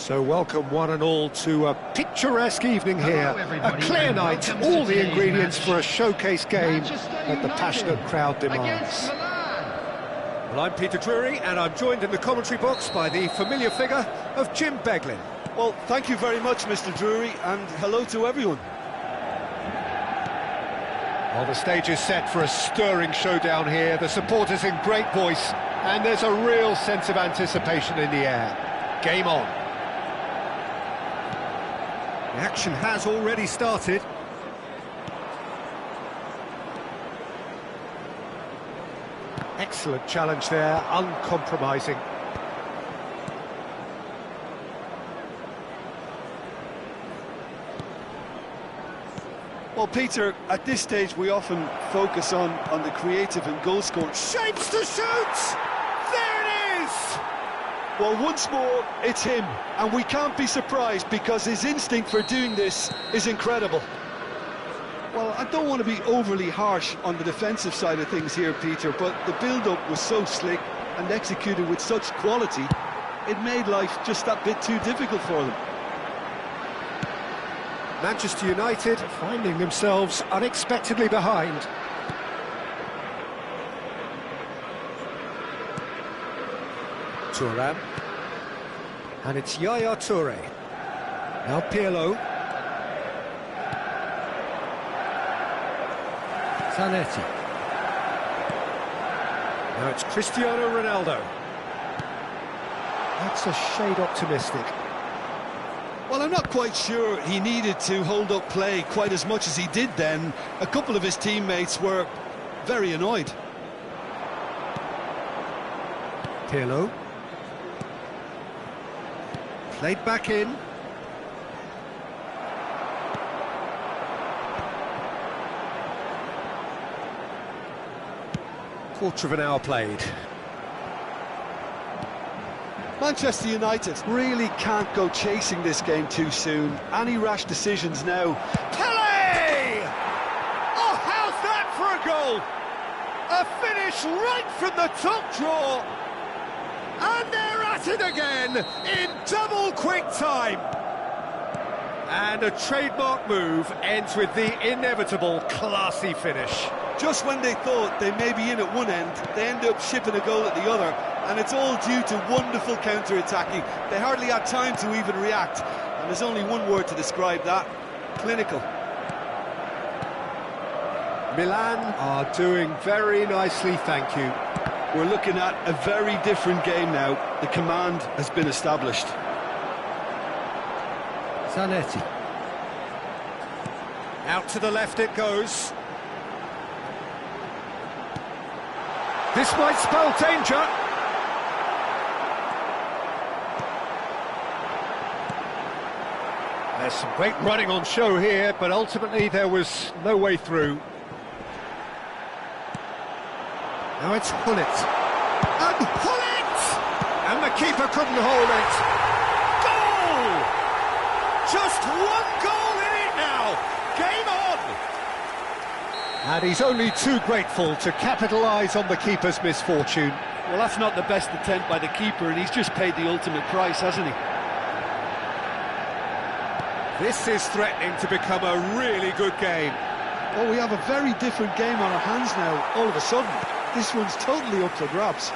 So welcome one and all to a picturesque evening here, a clear night, all the ingredients for a showcase game that the passionate crowd demands. Well, I'm Peter Drury and I'm joined in the commentary box by the familiar figure of Jim Beglin. Well, thank you very much, Mr. Drury, and hello to everyone. Well, the stage is set for a stirring showdown here, the supporters in great voice, and there's a real sense of anticipation in the air. Game on. The action has already started. Excellent challenge there, uncompromising. Well, Peter, at this stage we often focus on the creative and goal scoring. Shapes to shoot! There it is! Well, once more, it's him, and we can't be surprised because his instinct for doing this is incredible. Well, I don't want to be overly harsh on the defensive side of things here, Peter, but the build-up was so slick and executed with such quality, it made life just that bit too difficult for them. Manchester United finding themselves unexpectedly behind. Thuram. And it's Yaya Toure. Now Pirlo. Zanetti. Now it's Cristiano Ronaldo. That's a shade optimistic. Well, I'm not quite sure he needed to hold up play quite as much as he did then. A couple of his teammates were very annoyed. Pirlo. Played back in. Quarter of an hour played. Manchester United really can't go chasing this game too soon. Any rash decisions now. Pele! Oh, how's that for a goal? A finish right from the top draw. And they're at it again in double quick time. And a trademark move ends with the inevitable classy finish. Just when they thought they may be in at one end, they end up shipping a goal at the other. And it's all due to wonderful counter-attacking. They hardly had time to even react. And there's only one word to describe that: clinical. Milan are doing very nicely, thank you. We're looking at a very different game now. The command has been established. Zanetti. Out to the left it goes. This might spell danger. There's some great running on show here, but ultimately there was no way through. Now it's Gullit. And Gullit! And the keeper couldn't hold it. Goal! Just one goal in it now. Game on! And he's only too grateful to capitalise on the keeper's misfortune. Well, that's not the best attempt by the keeper, and he's just paid the ultimate price, hasn't he? This is threatening to become a really good game. Well, we have a very different game on our hands now, all of a sudden. This one's totally up for grabs.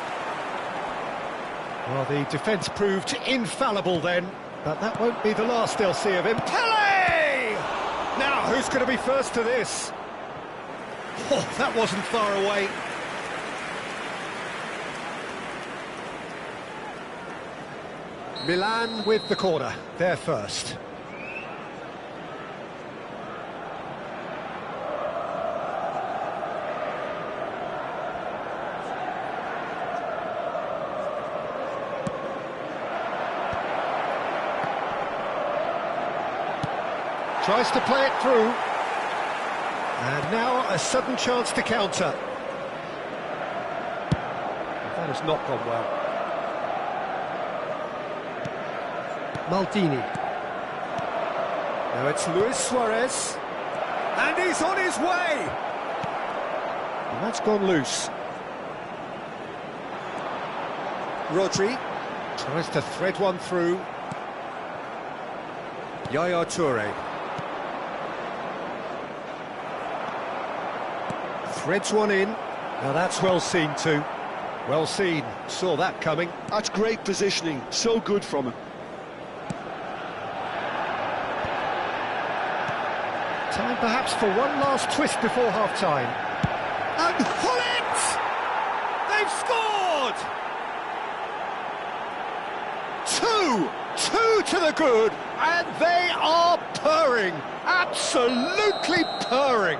Well, the defence proved infallible then, but that won't be the last they'll see of him. Pele! Now, who's going to be first to this? Oh, that wasn't far away. Milan with the corner, they're first. Tries to play it through. And now a sudden chance to counter. That has not gone well. Maldini. Now it's Luis Suarez. And he's on his way! And that's gone loose. Rodri tries to thread one through. Yaya Toure. Threads one in. Now that's well seen too. Well seen. Saw that coming. That's great positioning. So good from him. Time perhaps for one last twist before half-time. And Hullet! They've scored! Two to the good, and they are purring, absolutely purring.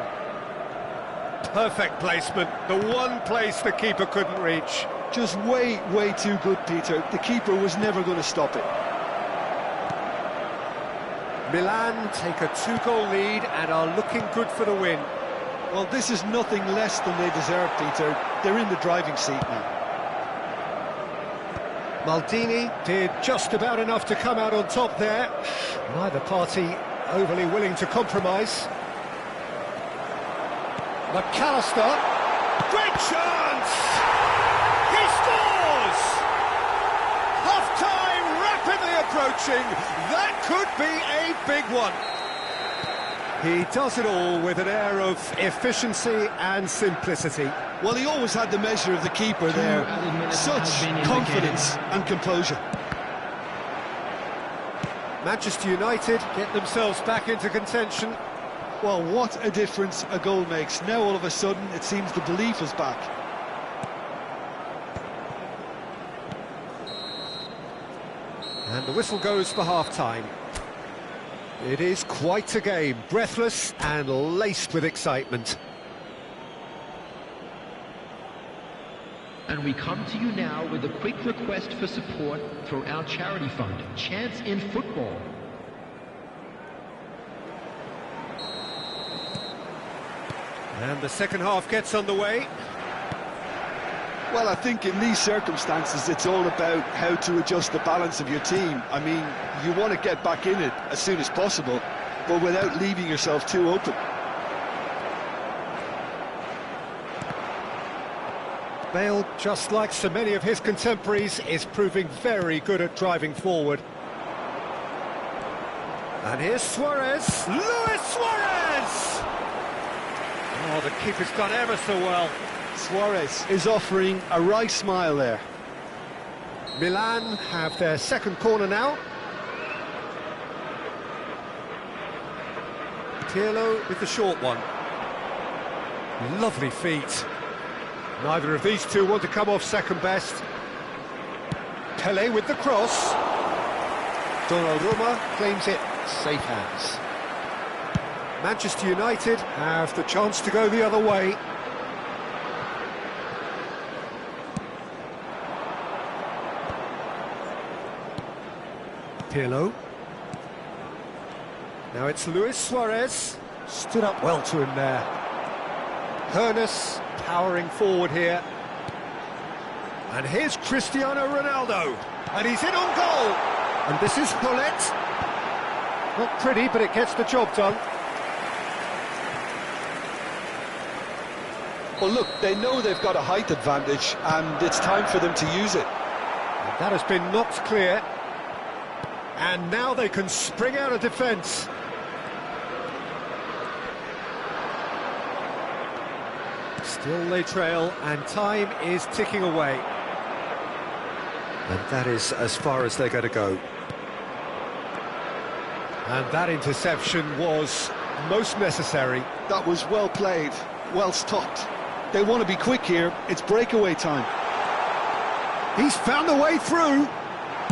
Perfect placement, the one place the keeper couldn't reach. Just way too good, Peter. The keeper was never going to stop it. Milan take a 2-goal lead and are looking good for the win. Well, this is nothing less than they deserve, Peter. They're in the driving seat now. Maldini did just about enough to come out on top there. Neither party overly willing to compromise. McAllister. Great chance! He scores! Half-time rapidly approaching. That could be a big one. He does it all with an air of efficiency and simplicity. Well, he always had the measure of the keeper there. Such confidence and composure. Manchester United get themselves back into contention. Well, what a difference a goal makes. Now, all of a sudden, it seems the belief is back. And the whistle goes for half-time. It is quite a game, breathless and laced with excitement. And we come to you now with a quick request for support for our charity fund, Chance in Football. And the second half gets underway. Well, I think in these circumstances, it's all about how to adjust the balance of your team. I mean, you want to get back in it as soon as possible, but without leaving yourself too open. Bale, just like so many of his contemporaries, is proving very good at driving forward. And here's Suarez. Luis Suarez! Oh, the keeper's done ever so well. Suarez is offering a wry smile there. Milan have their second corner now. Pirlo with the short one. Lovely feet. Neither of these two want to come off second best. Pele with the cross. Donnarumma claims it. Safe hands. Manchester United have the chance to go the other way. Pirlo. Now it's Luis Suarez. Stood up well to him there. Hoeneß powering forward here. And here's Cristiano Ronaldo. And he's in on goal. And this is Hullet. Not pretty, but it gets the job done. Well, look, they know they've got a height advantage, and it's time for them to use it. And that has been knocked clear. And now they can spring out of defence. Still they trail, and time is ticking away. And that is as far as they're going to go. And that interception was most necessary. That was well played, well stopped. They want to be quick here. It's breakaway time. He's found a way through.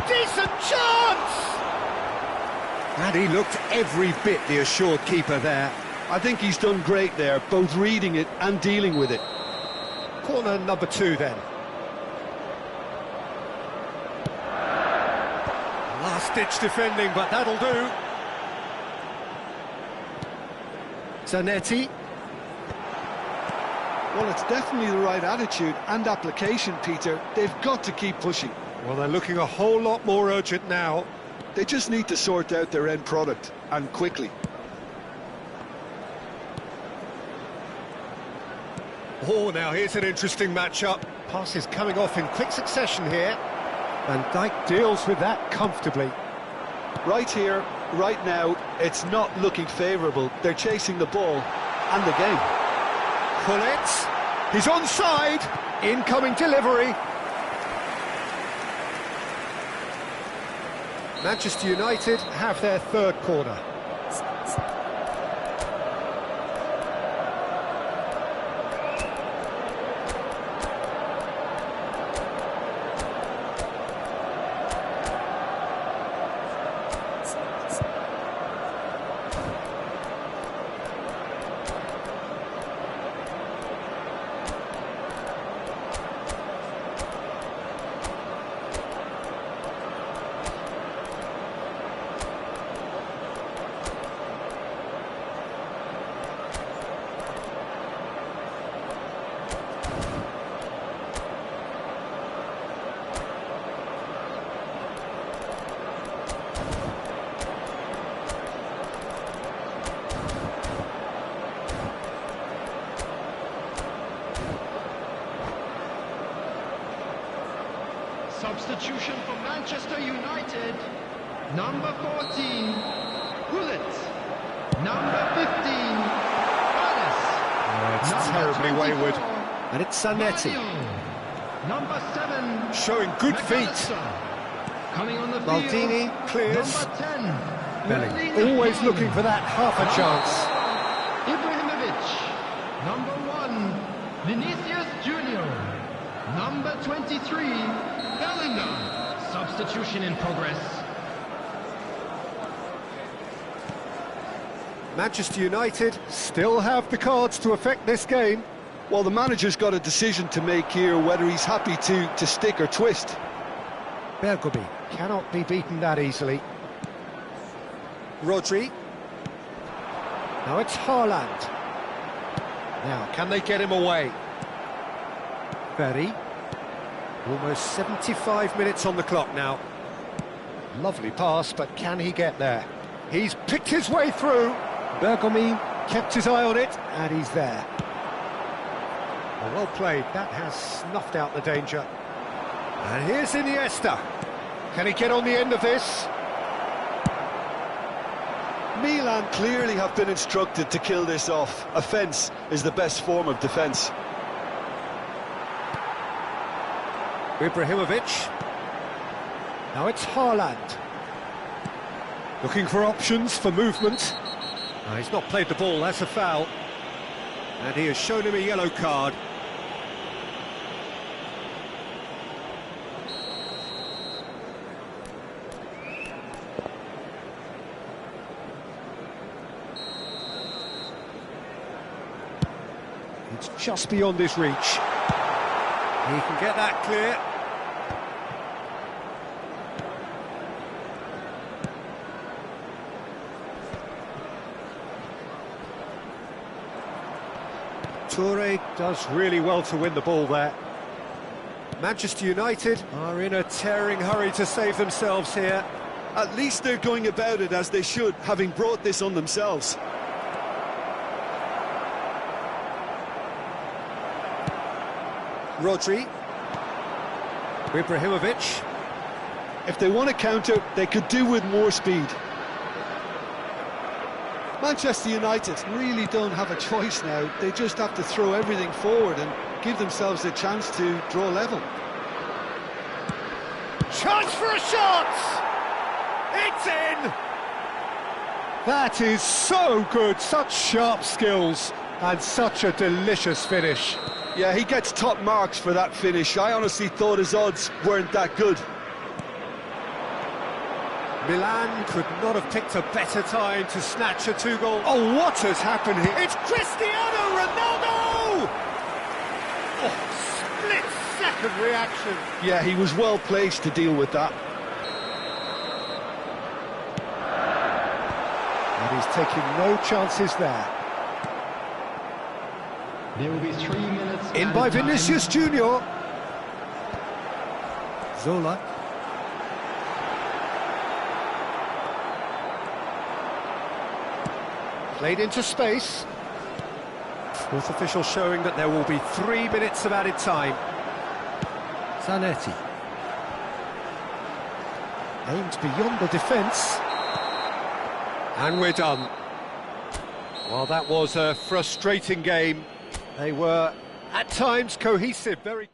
Decent chance! And he looked every bit the assured keeper there. I think he's done great there, both reading it and dealing with it. Corner number 2 then. Last-ditch defending, but that'll do. Zanetti. Well, it's definitely the right attitude and application, Peter. They've got to keep pushing. Well, they're looking a whole lot more urgent now. They just need to sort out their end product, and quickly. Oh, now here's an interesting matchup. Passes coming off in quick succession here. Van Dijk deals with that comfortably. Right here, right now, it's not looking favourable. They're chasing the ball and the game. Pullet, he's onside, incoming delivery. Manchester United have their third corner. Substitution for Manchester United. Number 14, Gullit. Number 15, Palace. It's terribly wayward. And it's Zanetti. Number 7, Showing good feet. McAllister. Coming on the field. Maldini clears. Number 10, Belling, Bellingham. always looking for that half a chance. Ibrahimovic. Number 1, Vinicius Junior. Number 23, Bellingham. Substitution in progress. Manchester United still have the cards to affect this game. Well, the manager's got a decision to make here, whether he's happy to stick or twist. Bergomi cannot be beaten that easily. Rodri. Now it's Haaland. Now, can they get him away? Berry. Almost 75 minutes on the clock now. Lovely pass, but can he get there? He's picked his way through. Bergomi kept his eye on it, and he's there. Well played, that has snuffed out the danger. And here's Iniesta. Can he get on the end of this? Milan clearly have been instructed to kill this off. Offence is the best form of defence. Ibrahimovic. Now it's Haaland. Looking for options for movement. He's not played the ball, that's a foul. And he has shown him a yellow card. It's just beyond his reach. He can get that clear. Toure does really well to win the ball there. Manchester United are in a tearing hurry to save themselves here. At least they're going about it as they should, having brought this on themselves. Rodri. Ibrahimovic. If they want to counter, they could do with more speed. Manchester United really don't have a choice now. They just have to throw everything forward and give themselves a chance to draw level. Chance for a shot! It's in! That is so good, such sharp skills and such a delicious finish. Yeah, he gets top marks for that finish. I honestly thought his odds weren't that good. Milan could not have picked a better time to snatch a two-goal. Oh, what has happened here? It's Cristiano Ronaldo! Oh, split-second reaction. Yeah, he was well placed to deal with that. And he's taking no chances there. There will be 3 minutes. In by Vinicius Junior. Zola. Played into space. Fourth official showing that there will be 3 minutes of added time. Zanetti. Aimed beyond the defence. And we're done. Well, that was a frustrating game. They were, at times, cohesive, very...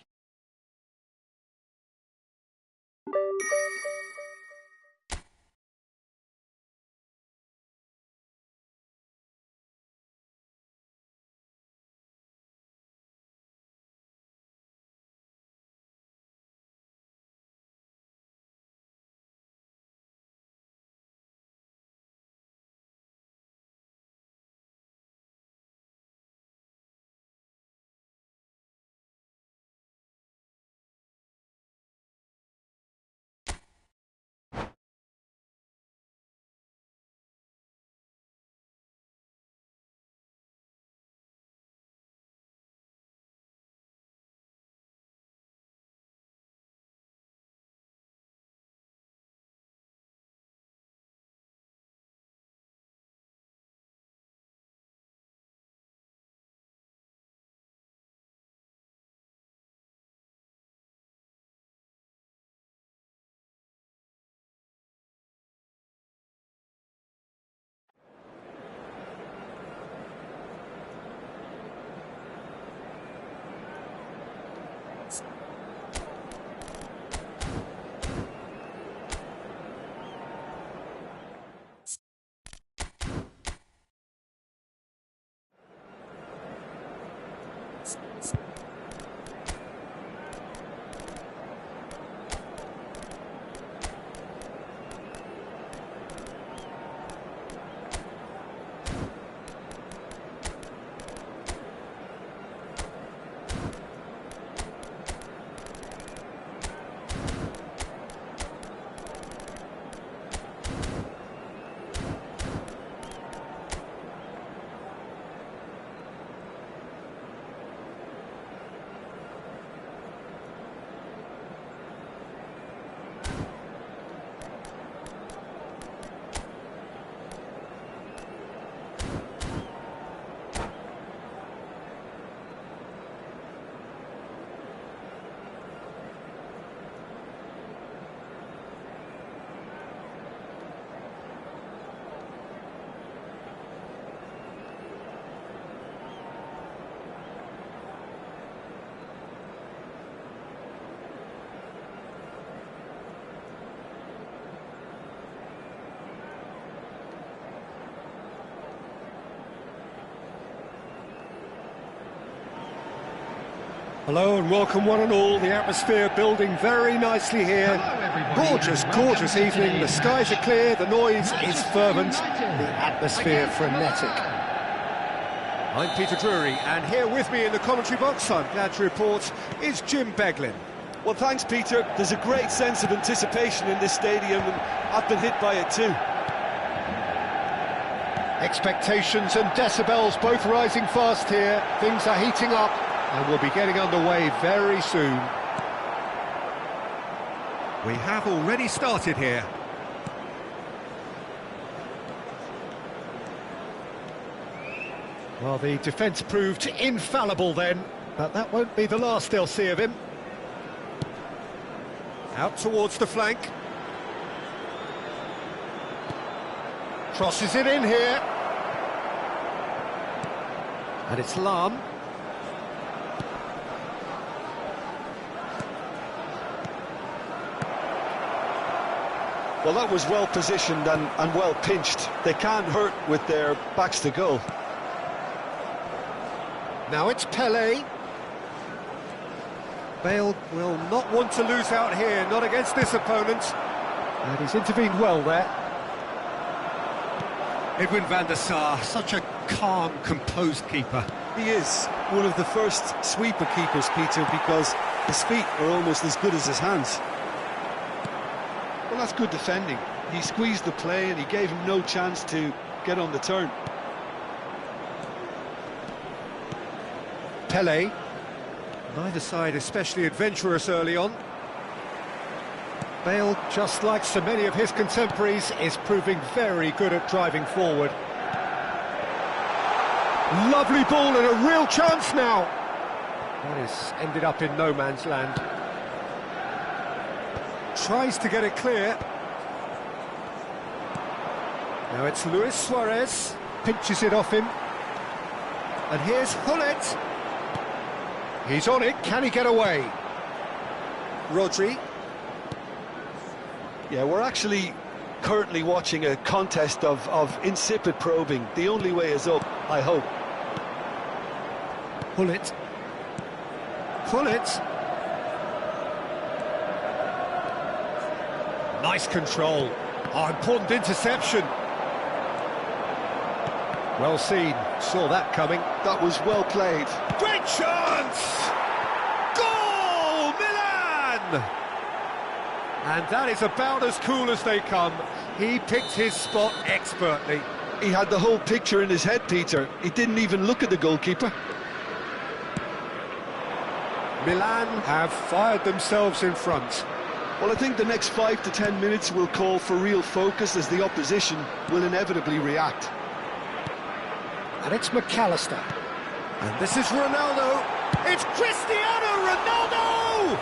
Hello and welcome one and all. The atmosphere building very nicely here. Gorgeous, gorgeous evening. The skies are clear, the noise is fervent, the atmosphere frenetic. I'm Peter Drury, and here with me in the commentary box, I'm glad to report, is Jim Beglin. Well, thanks, Peter. There's a great sense of anticipation in this stadium, and I've been hit by it too. Expectations and decibels both rising fast here. Things are heating up, and we'll be getting underway very soon. We have already started here. Well, the defence proved infallible then, but that won't be the last they'll see of him. Out towards the flank. Crosses it in here. And it's Lahm. Well, that was well positioned and well pinched. They can't hurt with their backs to goal. Now it's Pelé. Bale will not want to lose out here, not against this opponent. And he's intervened well there. Edwin van der Sar, such a calm, composed keeper. He is one of the first sweeper keepers, Peter, because his feet are almost as good as his hands. Well, that's good defending. He squeezed the play and he gave him no chance to get on the turn. Pelé. Neither side especially adventurous early on. Bale, just like so many of his contemporaries, is proving very good at driving forward. Lovely ball and a real chance now. That has ended up in no man's land. Tries to get it clear. Now it's Luis Suarez, pinches it off him. And here's Hullet. He's on it, can he get away? Rodri. Yeah, we're actually currently watching a contest of insipid probing. The only way is up, I hope. Hullet. Hullet. Nice control. Oh, important interception. Well seen, saw that coming. That was well played. Great chance! Goal, Milan! And that is about as cool as they come. He picked his spot expertly. He had the whole picture in his head, Peter. He didn't even look at the goalkeeper. Milan have fired themselves in front. Well, I think the next 5 to 10 minutes will call for real focus as the opposition will inevitably react. And it's McAllister. And this is Ronaldo. It's Cristiano Ronaldo!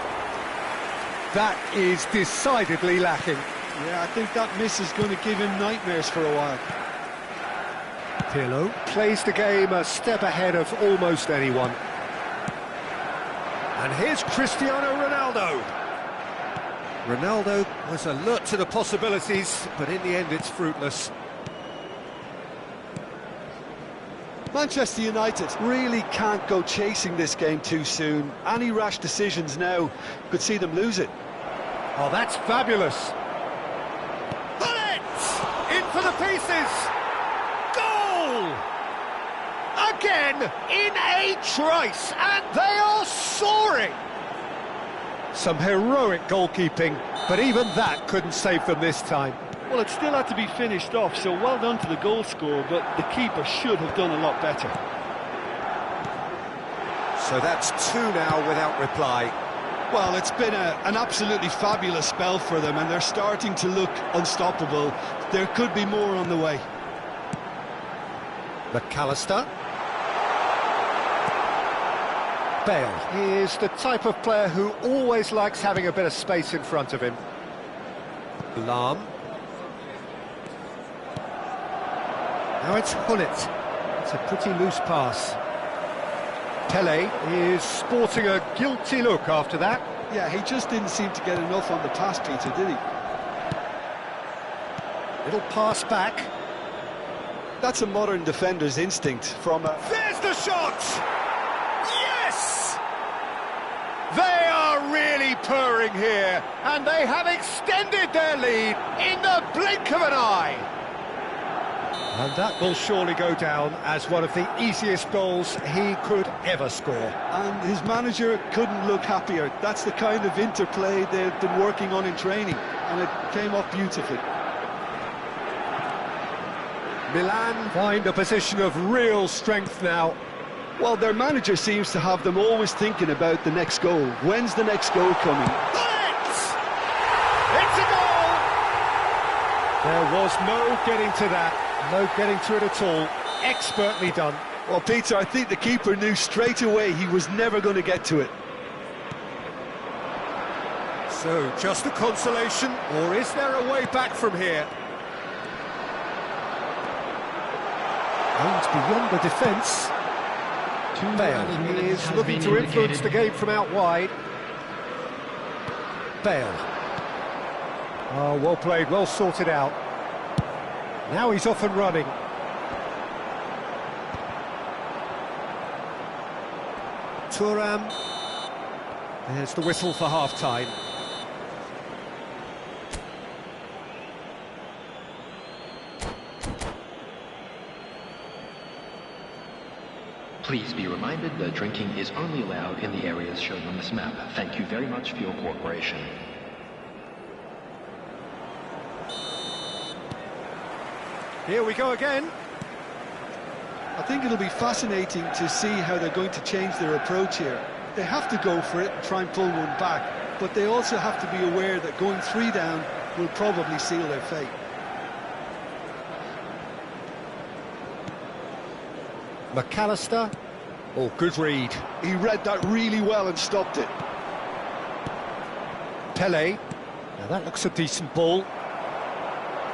That is decidedly lacking. Yeah, I think that miss is going to give him nightmares for a while. Pirlo plays the game a step ahead of almost anyone. And here's Cristiano Ronaldo. Ronaldo was alert to the possibilities, but in the end it's fruitless. Manchester United really can't go chasing this game too soon. Any rash decisions now could see them lose it. Oh, that's fabulous. Bullet! In for the pieces! Goal! Again, in a trice, and they are soaring! Some heroic goalkeeping, but even that couldn't save them this time. Well, it still had to be finished off, so well done to the goal scorer, but the keeper should have done a lot better. So that's 2 now without reply. Well, it's been an absolutely fabulous spell for them, and they're starting to look unstoppable. There could be more on the way. McAllister. Bale. He is the type of player who always likes having a bit of space in front of him. Lahm. Now it's Hullet. It's a pretty loose pass. Pele is sporting a guilty look after that. Yeah, he just didn't seem to get enough on the pass, Peter, did he? Little pass back. That's a modern defender's instinct from a... There's the shot! Yes! They are really purring here, and they have extended their lead in the blink of an eye. And that will surely go down as one of the easiest goals he could ever score. And his manager couldn't look happier. That's the kind of interplay they've been working on in training, and it came off beautifully. Milan find a position of real strength now. Well, their manager seems to have them always thinking about the next goal. When's the next goal coming? It's a goal! There was no getting to that. No getting to it at all. Expertly done. Well, Peter, I think the keeper knew straight away he was never going to get to it. So, just a consolation, or is there a way back from here? Aimed beyond the defence. Bale is looking to influence the game from out wide. Bale. Oh, well played, well sorted out. Now he's off and running. Thuram. There's the whistle for half-time. Please be reminded that drinking is only allowed in the areas shown on this map. Thank you very much for your cooperation. Here we go again. I think it'll be fascinating to see how they're going to change their approach here. They have to go for it and try and pull one back, but they also have to be aware that going 3 down will probably seal their fate. McAllister. Oh, good read. He read that really well and stopped it. Pele. Now that looks a decent ball.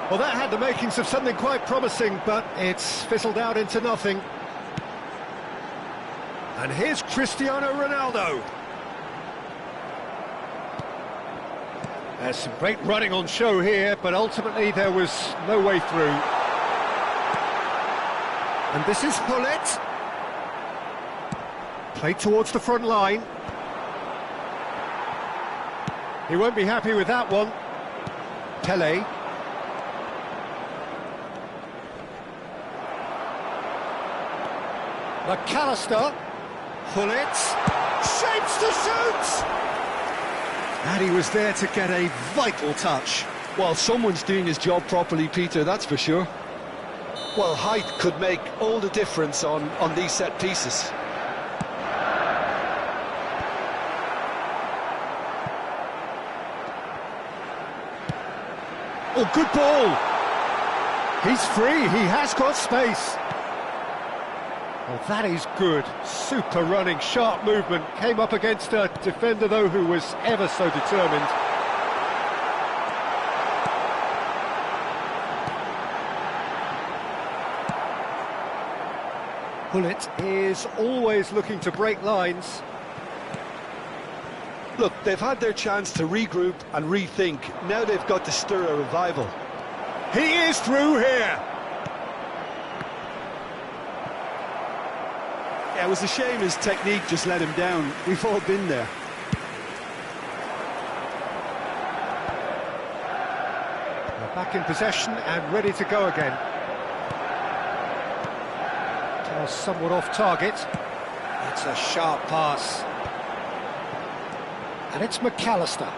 Well, that had the makings of something quite promising, but it's fizzled out into nothing. And here's Cristiano Ronaldo. There's some great running on show here, but ultimately there was no way through. And this is Gullit. Played towards the front line. He won't be happy with that one. Pele. McAllister. Gullit. Shapes to shoot! And he was there to get a vital touch. Well, someone's doing his job properly, Peter, that's for sure. Well, height could make all the difference on these set pieces. Oh, good ball! He's free, he has got space. Well, that is good. Super running, sharp movement. Came up against a defender, though, who was ever so determined. Gullit is always looking to break lines. Look, they've had their chance to regroup and rethink. Now they've got to stir a revival. He is through here! Yeah, it was a shame his technique just let him down. We've all been there. They're back in possession and ready to go again. Somewhat off target. That's a sharp pass. And it's McAllister.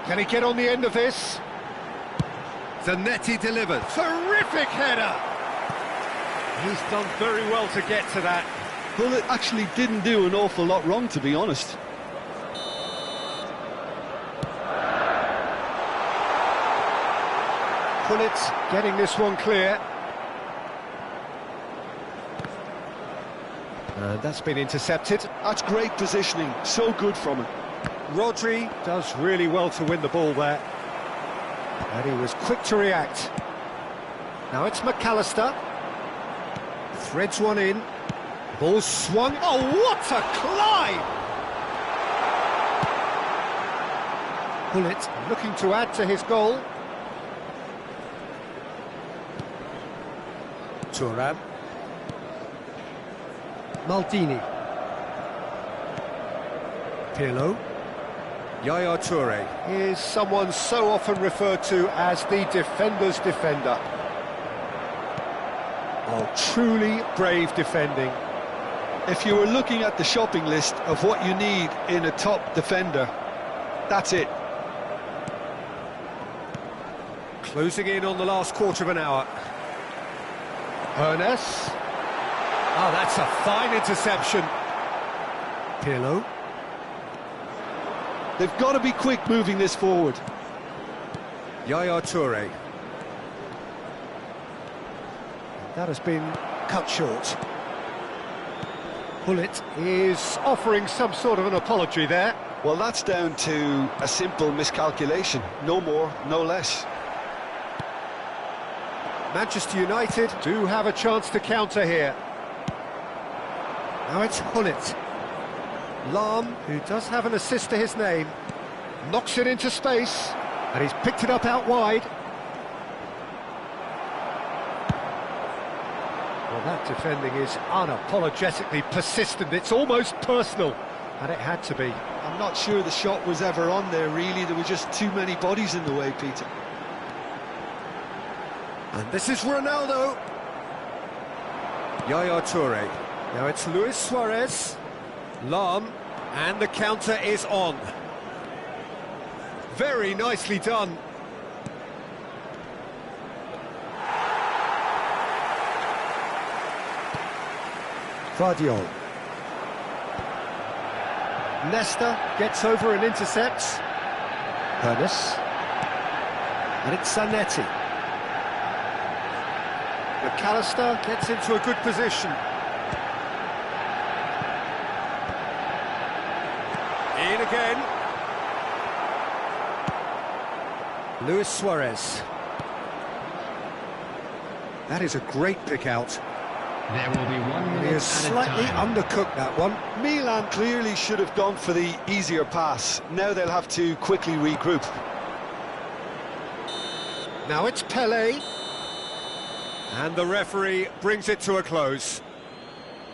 Can he get on the end of this? Zanetti delivers. Terrific header! He's done very well to get to that. Gullit actually didn't do an awful lot wrong, to be honest. Gullit getting this one clear. And that's been intercepted. That's great positioning, so good from him. Rodri does really well to win the ball there. And he was quick to react. Now it's McAllister. Threads one in. Ball swung. Oh, what a climb! Gullit looking to add to his goal. Thuram. Maldini. Pirlo. Yaya Toure is someone so often referred to as the defender's defender. Oh, truly brave defending. If you were looking at the shopping list of what you need in a top defender, that's it. Closing in on the last quarter of an hour. Ernest. Oh, that's a fine interception. Pirlo. They've got to be quick moving this forward. Yaya Toure. That has been cut short. Gullit is offering some sort of an apology there. Well, that's down to a simple miscalculation. No more, no less. Manchester United do have a chance to counter here. Now it's Gullit. Lahm, who does have an assist to his name, knocks it into space, and he's picked it up out wide. Well, that defending is unapologetically persistent. It's almost personal, and it had to be. I'm not sure the shot was ever on there, really. There were just too many bodies in the way, Peter. And this is Ronaldo. Yaya Toure. Now it's Luis Suarez. Lahm, and the counter is on. Very nicely done. Guardiola. Nesta gets over and intercepts. Ernest. And it's Zanetti. McAllister gets into a good position. In again. Luis Suarez. That is a great pick out. There will be 1 He minute has slightly at a time. undercooked that one. Milan clearly should have gone for the easier pass. Now they'll have to quickly regroup. Now it's Pele. And the referee brings it to a close.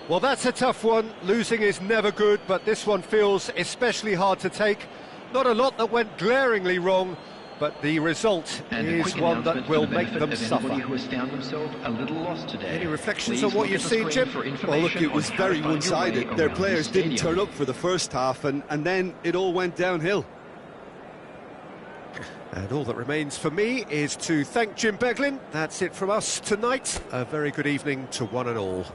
Well, that's a tough one. Losing is never good, but this one feels especially hard to take. Not a lot that went glaringly wrong, but the result And a is quick one announcement that for will the make benefit them of suffer. anybody who has found themselves a little lost today. Any reflections Please on what look you've at the seen, screen Jim? for Well, look, information it was on how to very find your way one-sided. Their around players the didn't stadium. turn up for the first half, and then it all went downhill. And all that remains for me is to thank Jim Beglin. That's it from us tonight. A very good evening to one and all.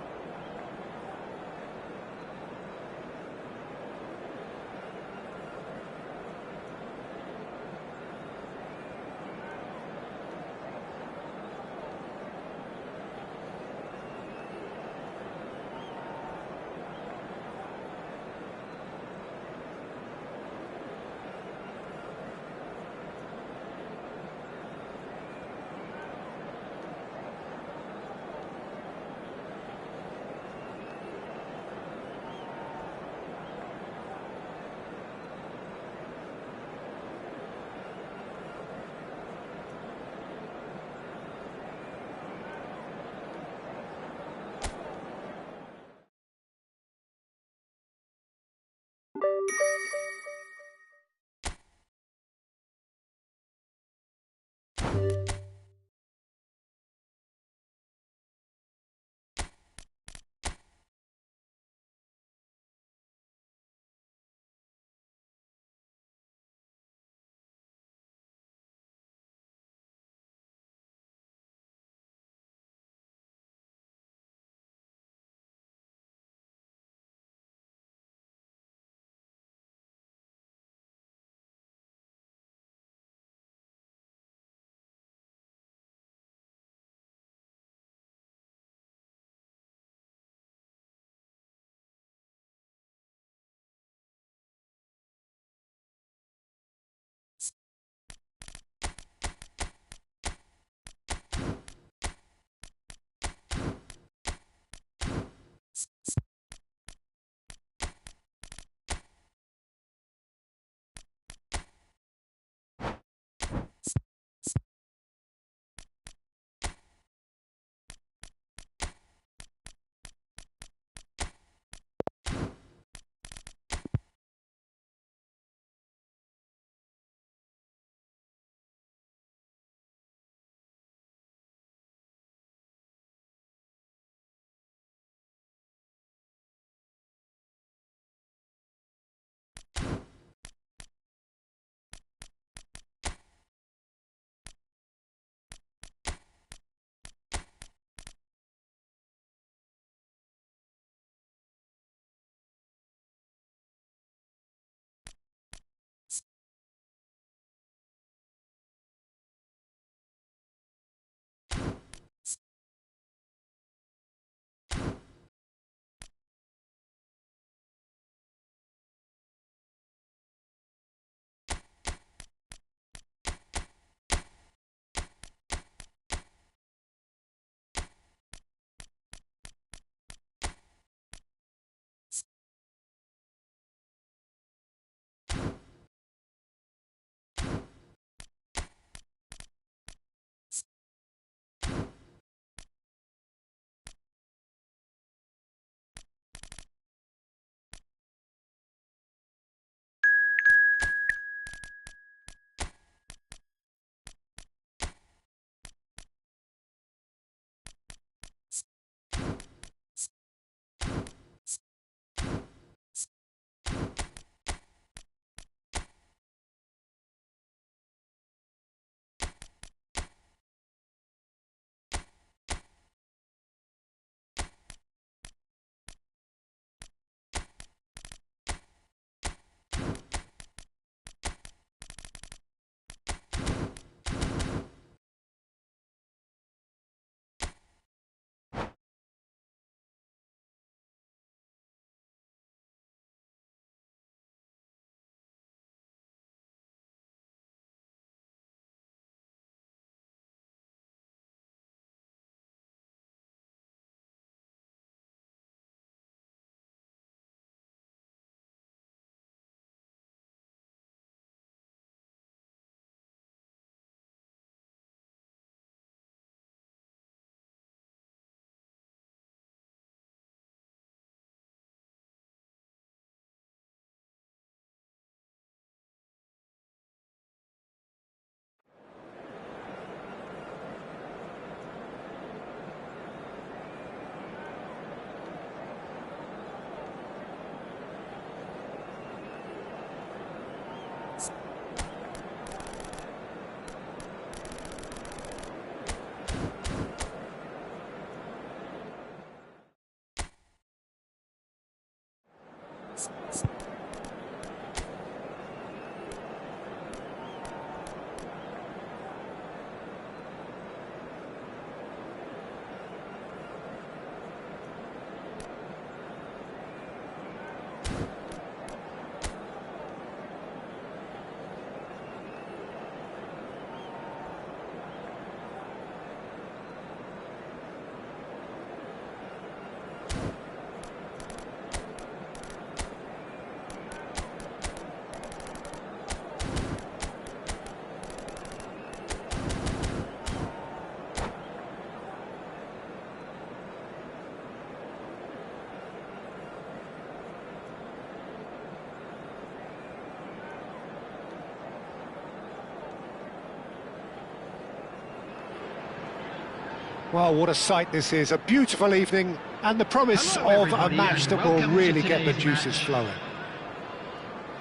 Well, what a sight this is. A beautiful evening and the promise Hello, of a everybody, match and that will welcome to really get the today's juices match. flowing.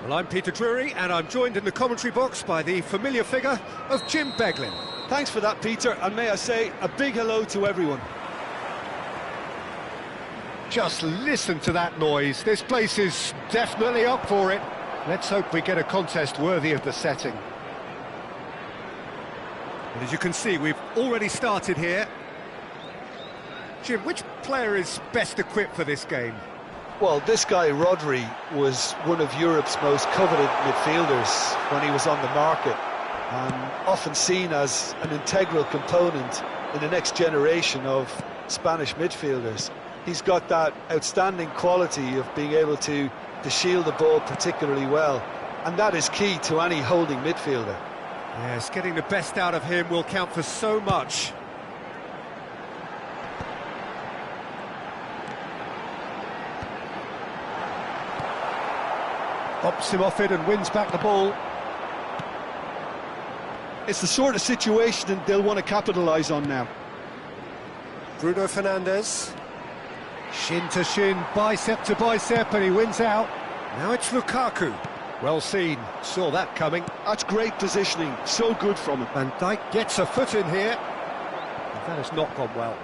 Well, I'm Peter Drury and I'm joined in the commentary box by the familiar figure of Jim Beglin. Thanks for that, Peter, and may I say a big hello to everyone. Just listen to that noise. This place is definitely up for it. Let's hope we get a contest worthy of the setting. And as you can see, we've already started here. Jim, which player is best equipped for this game? Well, this guy, Rodri, was one of Europe's most coveted midfielders when he was on the market, and often seen as an integral component in the next generation of Spanish midfielders. He's got that outstanding quality of being able to shield the ball particularly well, and that is key to any holding midfielder. Yes, getting the best out of him will count for so much. Pops him off it and wins back the ball. It's the sort of situation they'll want to capitalise on now. Bruno Fernandes. Shin to shin, bicep to bicep, and he wins out. Now it's Lukaku. Well seen, saw that coming. That's great positioning, so good from him. Van Dijk gets a foot in here. And that has not gone well.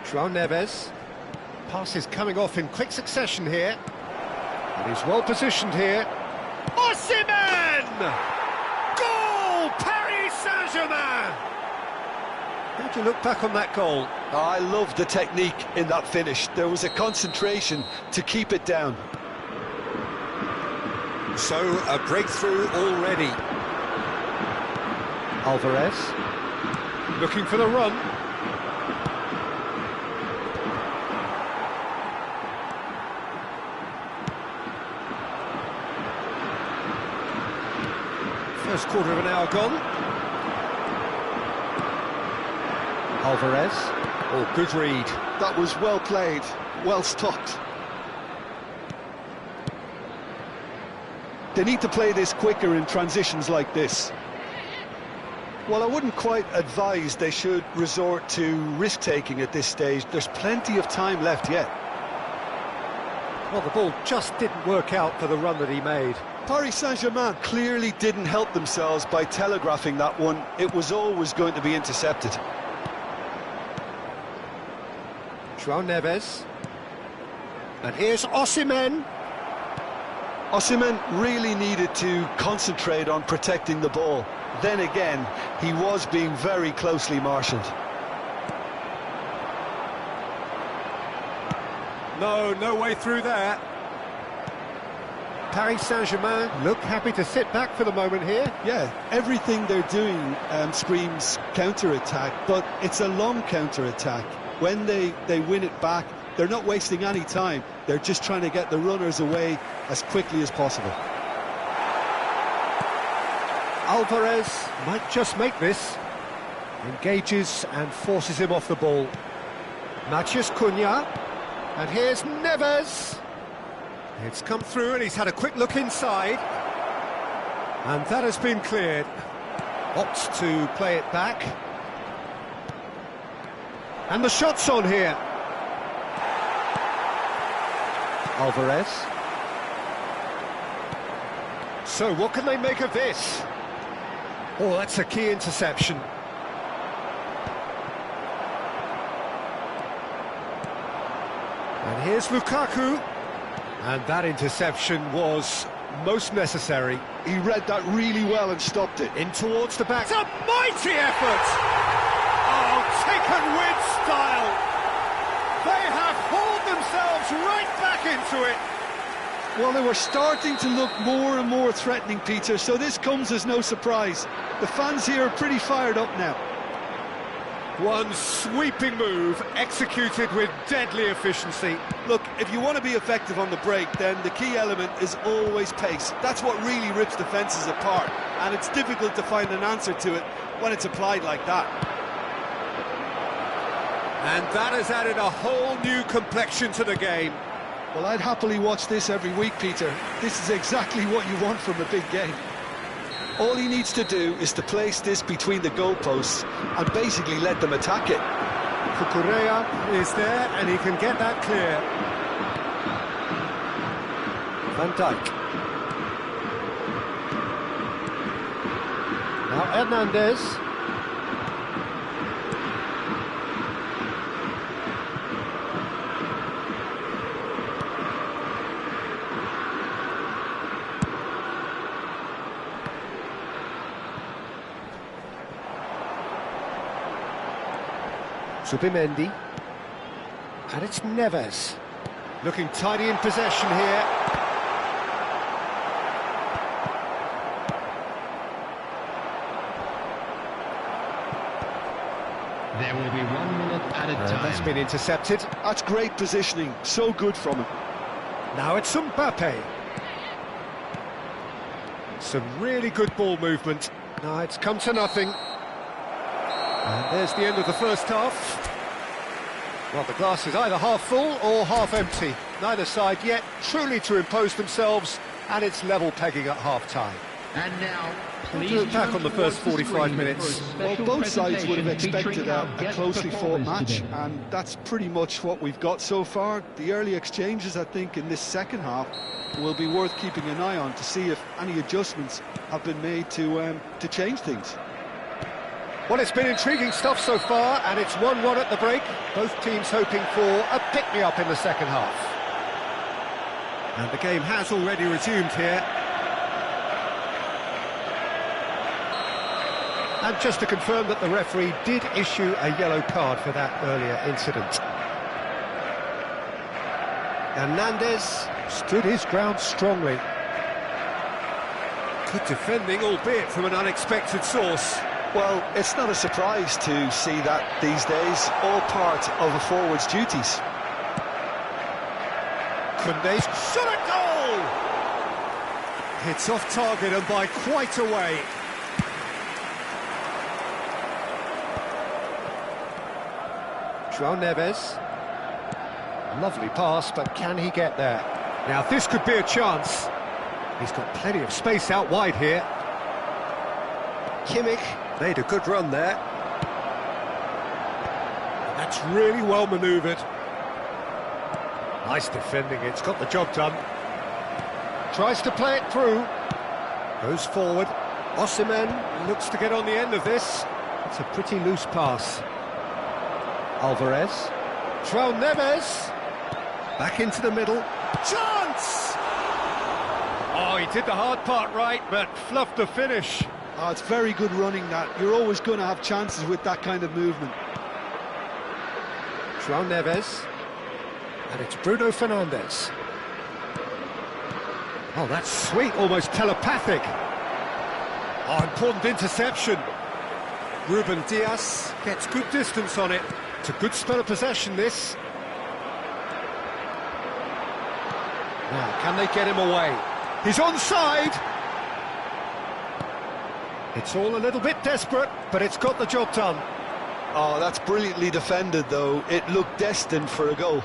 João Neves. Pass is coming off in quick succession here. And he's well positioned here. Osimhen! Goal! Paris Saint-Germain! How do you look back on that goal? I love the technique in that finish. There was a concentration to keep it down. So, a breakthrough already. Alvarez. Looking for the run. First quarter of an hour gone. Alvarez. Oh, good read. That was well played, well stopped. They need to play this quicker in transitions like this. Well, I wouldn't quite advise they should resort to risk-taking at this stage. There's plenty of time left yet. Well, the ball just didn't work out for the run that he made. Paris Saint-Germain clearly didn't help themselves by telegraphing that one. It was always going to be intercepted. João Neves. And here's Osimhen. Osimhen really needed to concentrate on protecting the ball. Then again, he was being very closely marshalled. No way through there. Paris Saint-Germain look happy to sit back for the moment here. Yeah, everything they're doing screams counter-attack, but it's a long counter-attack. When they win it back, they're not wasting any time. They're just trying to get the runners away as quickly as possible. Alvarez might just make this. Engages and forces him off the ball. Matheus Cunha. And here's Neves. It's come through and he's had a quick look inside. And that has been cleared. Opts to play it back. And the shot's on here. Alvarez. So what can they make of this? Oh, that's a key interception. And here's Lukaku. And that interception was most necessary. He read that really well and stopped it. In towards the back. It's a mighty effort! Oh, taken with style. They have hauled themselves right back into it. Well, they were starting to look more and more threatening, Peter, so this comes as no surprise. The fans here are pretty fired up now. One sweeping move executed with deadly efficiency. Look, if you want to be effective on the break, then the key element is always pace. That's what really rips defences apart, and it's difficult to find an answer to it when it's applied like that. And that has added a whole new complexion to the game. Well, I'd happily watch this every week, Peter. This is exactly what you want from a big game. All he needs to do is to place this between the goalposts and basically let them attack it. Cucurella is there, and he can get that clear. Van Dijk. Now Hernandez. Zubimendi. And it's Neves. Looking tidy in possession here. There will be 1 minute at a time. That's been intercepted. That's great positioning, so good from him. Now it's Mbappe. Some really good ball movement. Now it's come to nothing. And there's the end of the first half. Well, the glass is either half full or half empty. Neither side yet truly to impose themselves, and it's level pegging at half-time. And now, We'll please do it back turn on the towards first 45 screen minutes. for a Well, special both sides would have presentation expected featuring our a guest closely fought performers match, today. and that's pretty much what we've got so far. The early exchanges, I think, in this second half will be worth keeping an eye on to see if any adjustments have been made to change things. Well, it's been intriguing stuff so far, and it's 1-1 at the break. Both teams hoping for a pick-me-up in the second half. And the game has already resumed here. And just to confirm that the referee did issue a yellow card for that earlier incident. Hernandez stood his ground strongly. Good defending, albeit from an unexpected source. Well, it's not a surprise to see that these days, all part of a forward's duties. Koundé's shot at goal! It's off target and by quite a way. João Neves. Lovely pass, but can he get there? Now this could be a chance. He's got plenty of space out wide here. Kimmich made a good run there. That's really well manoeuvred. Nice defending, it's got the job done. Tries to play it through. Goes forward. Osimhen looks to get on the end of this. It's a pretty loose pass. Alvarez. João Neves. Back into the middle. Chance! Oh, he did the hard part right, but fluffed the finish. Oh, it's very good running that. You're always going to have chances with that kind of movement. João Neves. And it's Bruno Fernandes. Oh, that's sweet, almost telepathic. Oh, important interception. Ruben Dias gets good distance on it. It's a good spell of possession, this. Now, can they get him away? He's onside! It's all a little bit desperate, but it's got the job done. Oh, that's brilliantly defended, though. It looked destined for a goal.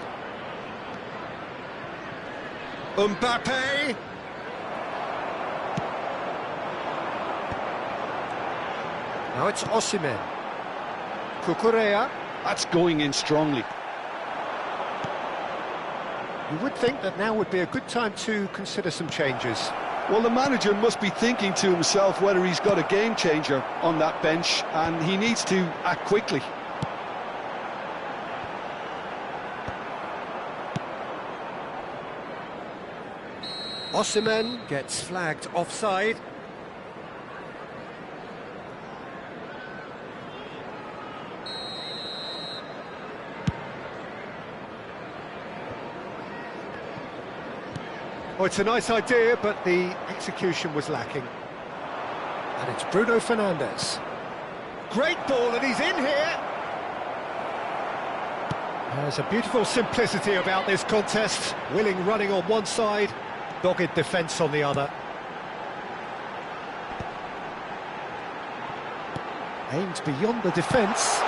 Mbappe! Now it's Osimhen. Cucurella. That's going in strongly. You would think that now would be a good time to consider some changes. Well, the manager must be thinking to himself whether he's got a game changer on that bench, and he needs to act quickly. Osimhen gets flagged offside. Oh, it's a nice idea, but the execution was lacking. And it's Bruno Fernandes. Great ball, and he's in here! There's a beautiful simplicity about this contest. Willing running on one side, dogged defence on the other. Aimed beyond the defence.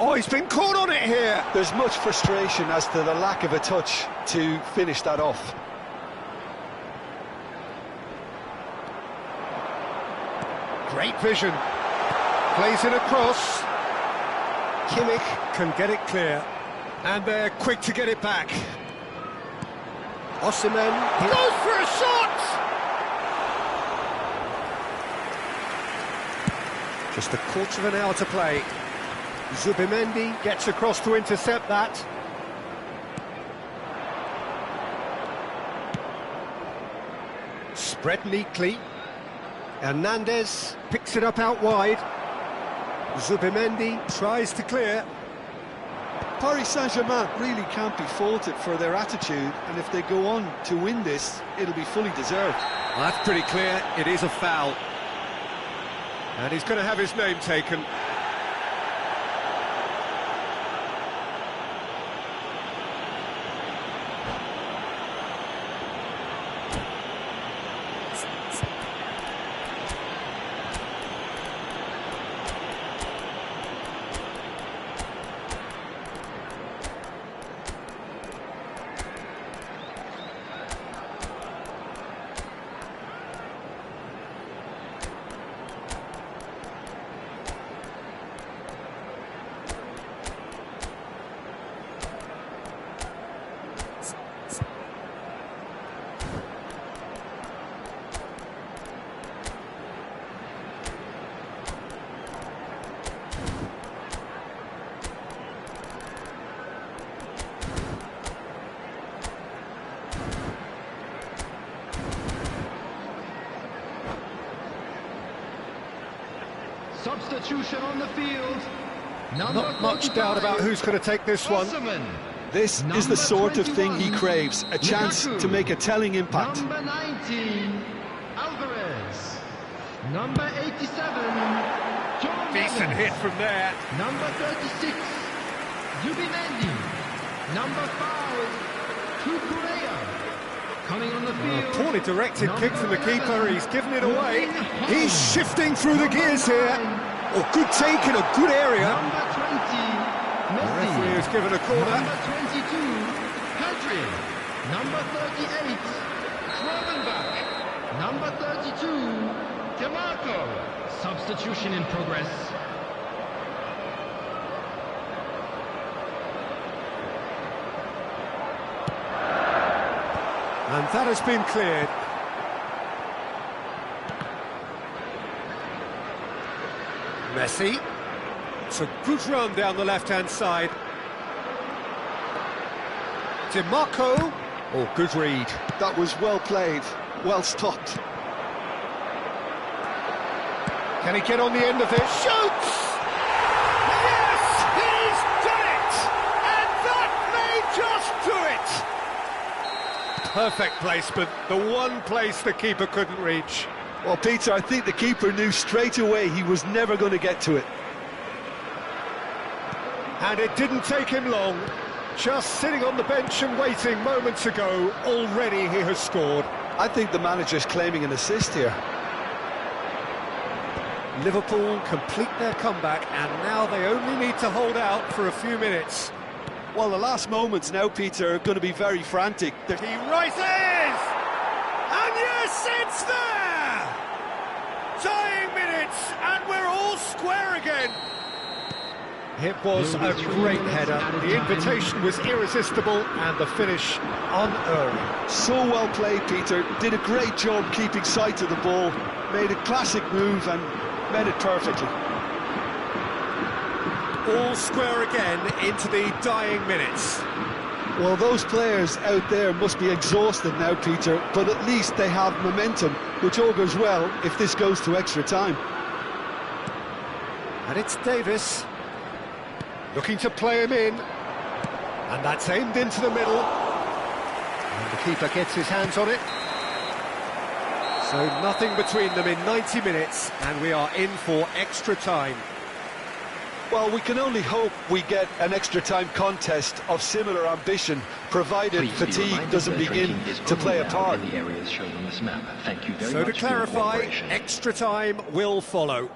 Oh, he's been caught on it here. There's much frustration as to the lack of a touch to finish that off. Great vision. Plays it across. Kimmich can get it clear. And they're quick to get it back. Osimhen Goes for a shot! Just a quarter of an hour to play. Zubimendi gets across to intercept that. Spread neatly. Hernandez picks it up out wide. Zubimendi tries to clear. Paris Saint-Germain really can't be faulted for their attitude, and if they go on to win this, it'll be fully deserved. Well, that's pretty clear, it is a foul. And he's going to have his name taken. Substitution on the field. Not much doubt about who's going to take this one. This is the sort of thing he craves, a chance to make a telling impact. Number 19, Alvarez. Number 87, John Decent Evans. hit from there. Number 36, Zubimendi. Number 5, Cucurella. Coming on the field. Poorly directed kick from the keeper, he's given it away. Moving He's home. shifting through the gears here. Oh, good take in a good area. Number 20, The Messi. referee has given a corner. Number 22, Pedri. Number 38, Krovenbach. Number 32, DeMarco. Substitution in progress. And that has been cleared. Messi. It's a good run down the left-hand side. DeMarco. Oh, good read. That was well played, well stopped. Can he get on the end of this? Shoots! Yes, he's done it! And that may just do it! Perfect placement. The one place the keeper couldn't reach. Well, Peter, I think the keeper knew straight away he was never going to get to it. And it didn't take him long. Just sitting on the bench and waiting moments ago, already he has scored. I think the manager's claiming an assist here. Liverpool complete their comeback, and now they only need to hold out for a few minutes. Well, the last moments now, Peter, are going to be very frantic. He rises! And yes, it's there! Dying minutes, and we're all square again. It was a great header. The invitation was irresistible, and the finish unerring. So well played, Peter. Did a great job keeping sight of the ball. Made a classic move and met it perfectly. All square again into the dying minutes. Well, those players out there must be exhausted now, Peter, but at least they have momentum, which augurs well if this goes to extra time. And it's Davis looking to play him in, and that's aimed into the middle, and the keeper gets his hands on it. So nothing between them in 90 minutes, and we are in for extra time. Well, we can only hope we get an extra-time contest of similar ambition, provided fatigue doesn't begin to play a part. In the areas shown on this map. Thank you very So to much for your clarify, cooperation. extra time will follow.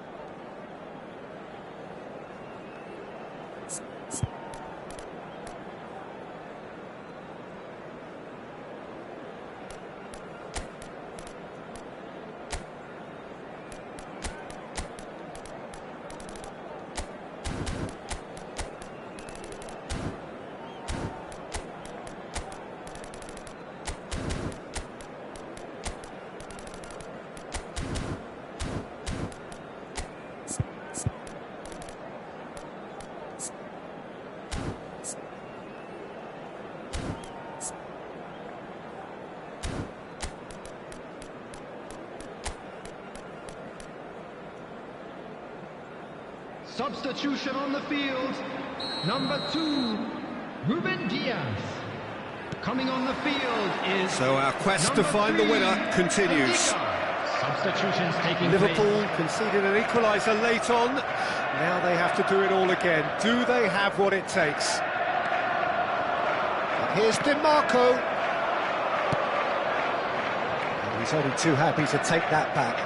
Substitution on the field. Number 2, Ruben Diaz. Coming on the field is... So our quest to find the winner continues. Substitutions taking Liverpool place. conceded an equaliser late on. Now they have to do it all again. Do they have what it takes? And here's Dimarco. And he's only too happy to take that back.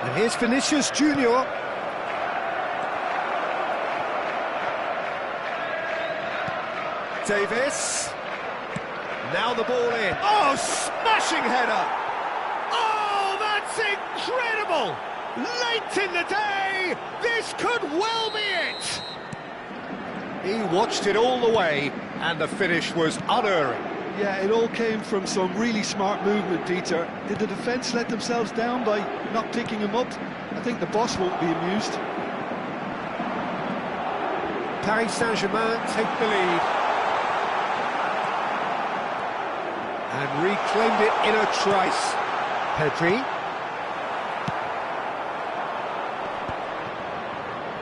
And here's Vinicius Junior. Davis. Now the ball in. Oh, smashing header! Oh, that's incredible! Late in the day, this could well be it! He watched it all the way, and the finish was unerring. Yeah, it all came from some really smart movement, Peter. Did the defence let themselves down by not picking him up? I think the boss won't be amused. Paris Saint-Germain take the lead. And reclaimed it in a trice. Pedri.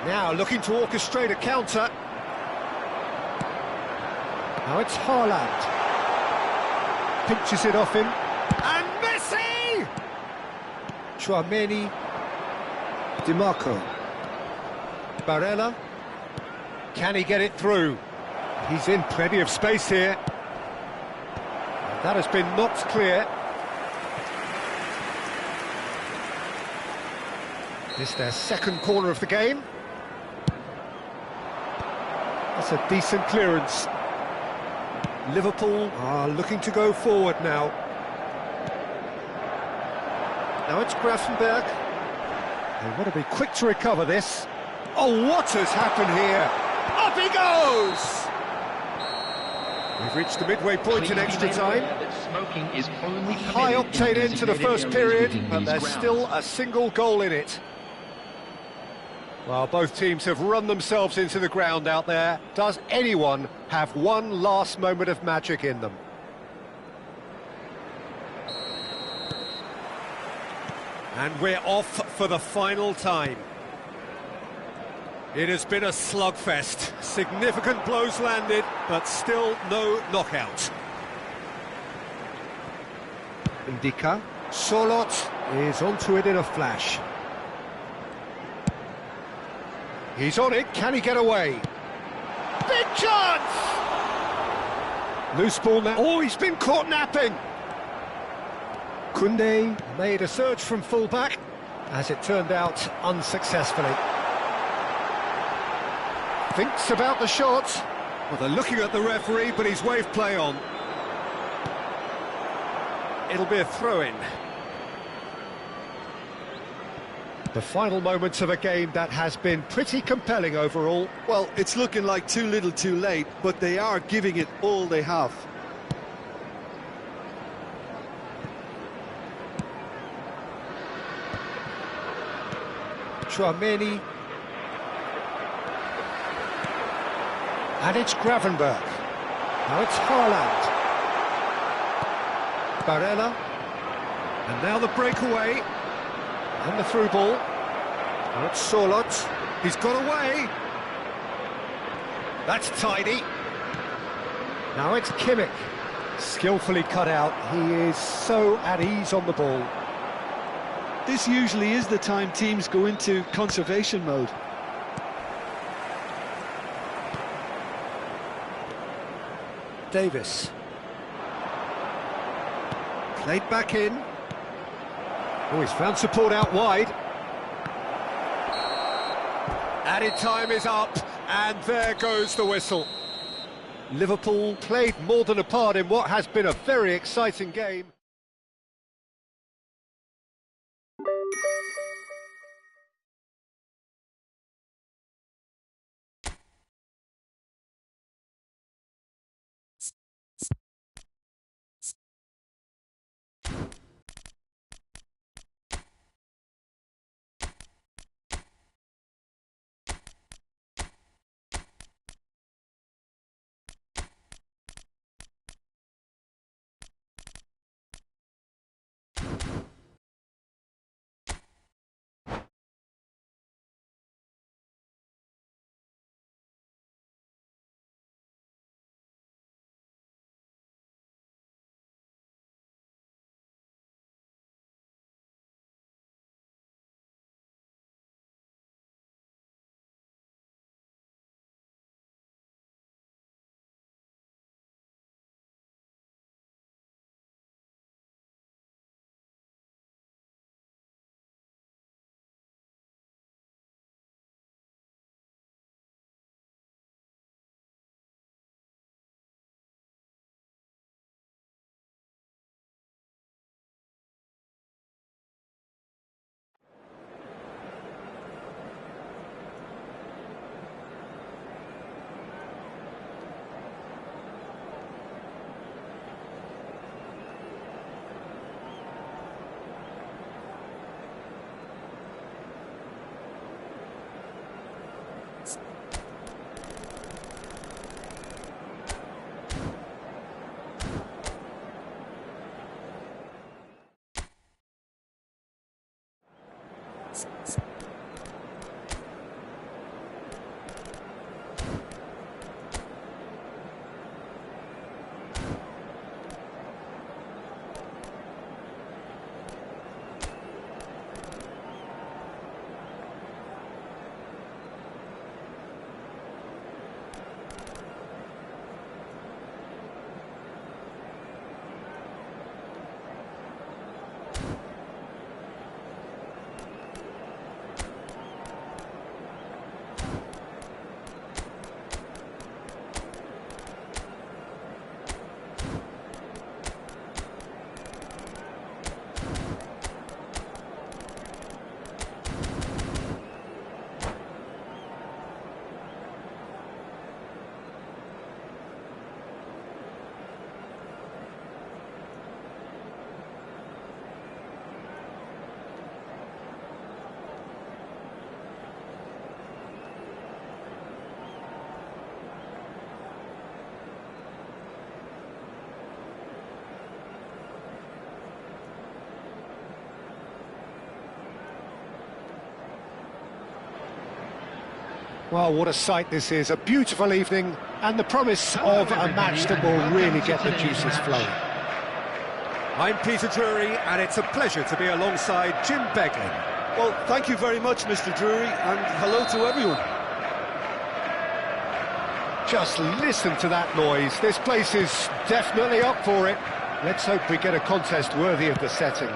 Now looking to orchestrate a counter. Now it's Haaland. Pinches it off him. And Messi! Tchouameni. Dimarco. Barella. Can he get it through? He's in plenty of space here. That has been knocked clear. This is their second corner of the game. That's a decent clearance. Liverpool are looking to go forward now. Now it's Gravenberch. They want to be quick to recover this. Oh, what has happened here? Up he goes! We've reached the midway point in extra time. Smoking is only High octane into the first period, but there's grounds. still a single goal in it. Well, both teams have run themselves into the ground out there. Does anyone have one last moment of magic in them? And we're off for the final time. It has been a slugfest. Significant blows landed, but still no knockout. Indica. Solot is onto it in a flash. He's on it, can he get away? Big chance! Loose ball now. Oh, he's been caught napping! Koundé made a surge from full-back, as it turned out unsuccessfully. Thinks about the shot. Well, they're looking at the referee, but he's waved play on. It'll be a throw-in. The final moments of a game that has been pretty compelling overall. Well, it's looking like too little too late, but they are giving it all they have. Tchouameni. And it's Gravenberch. Now it's Haaland. Barella. And now the breakaway. And the through ball. Now it's Solot. He's got away. That's tidy. Now it's Kimmich. Skillfully cut out. He is so at ease on the ball. This usually is the time teams go into conservation mode. Davis. Played back in. Oh, he's found support out wide. Added time is up, and there goes the whistle. Liverpool played more than a part in what has been a very exciting game. Well, what a sight this is. A beautiful evening and the promise of a match that will really get the juices flowing. I'm Peter Drury, and it's a pleasure to be alongside Jim Beglin. Well, thank you very much, Mr. Drury, and hello to everyone. Just listen to that noise. This place is definitely up for it. Let's hope we get a contest worthy of the setting.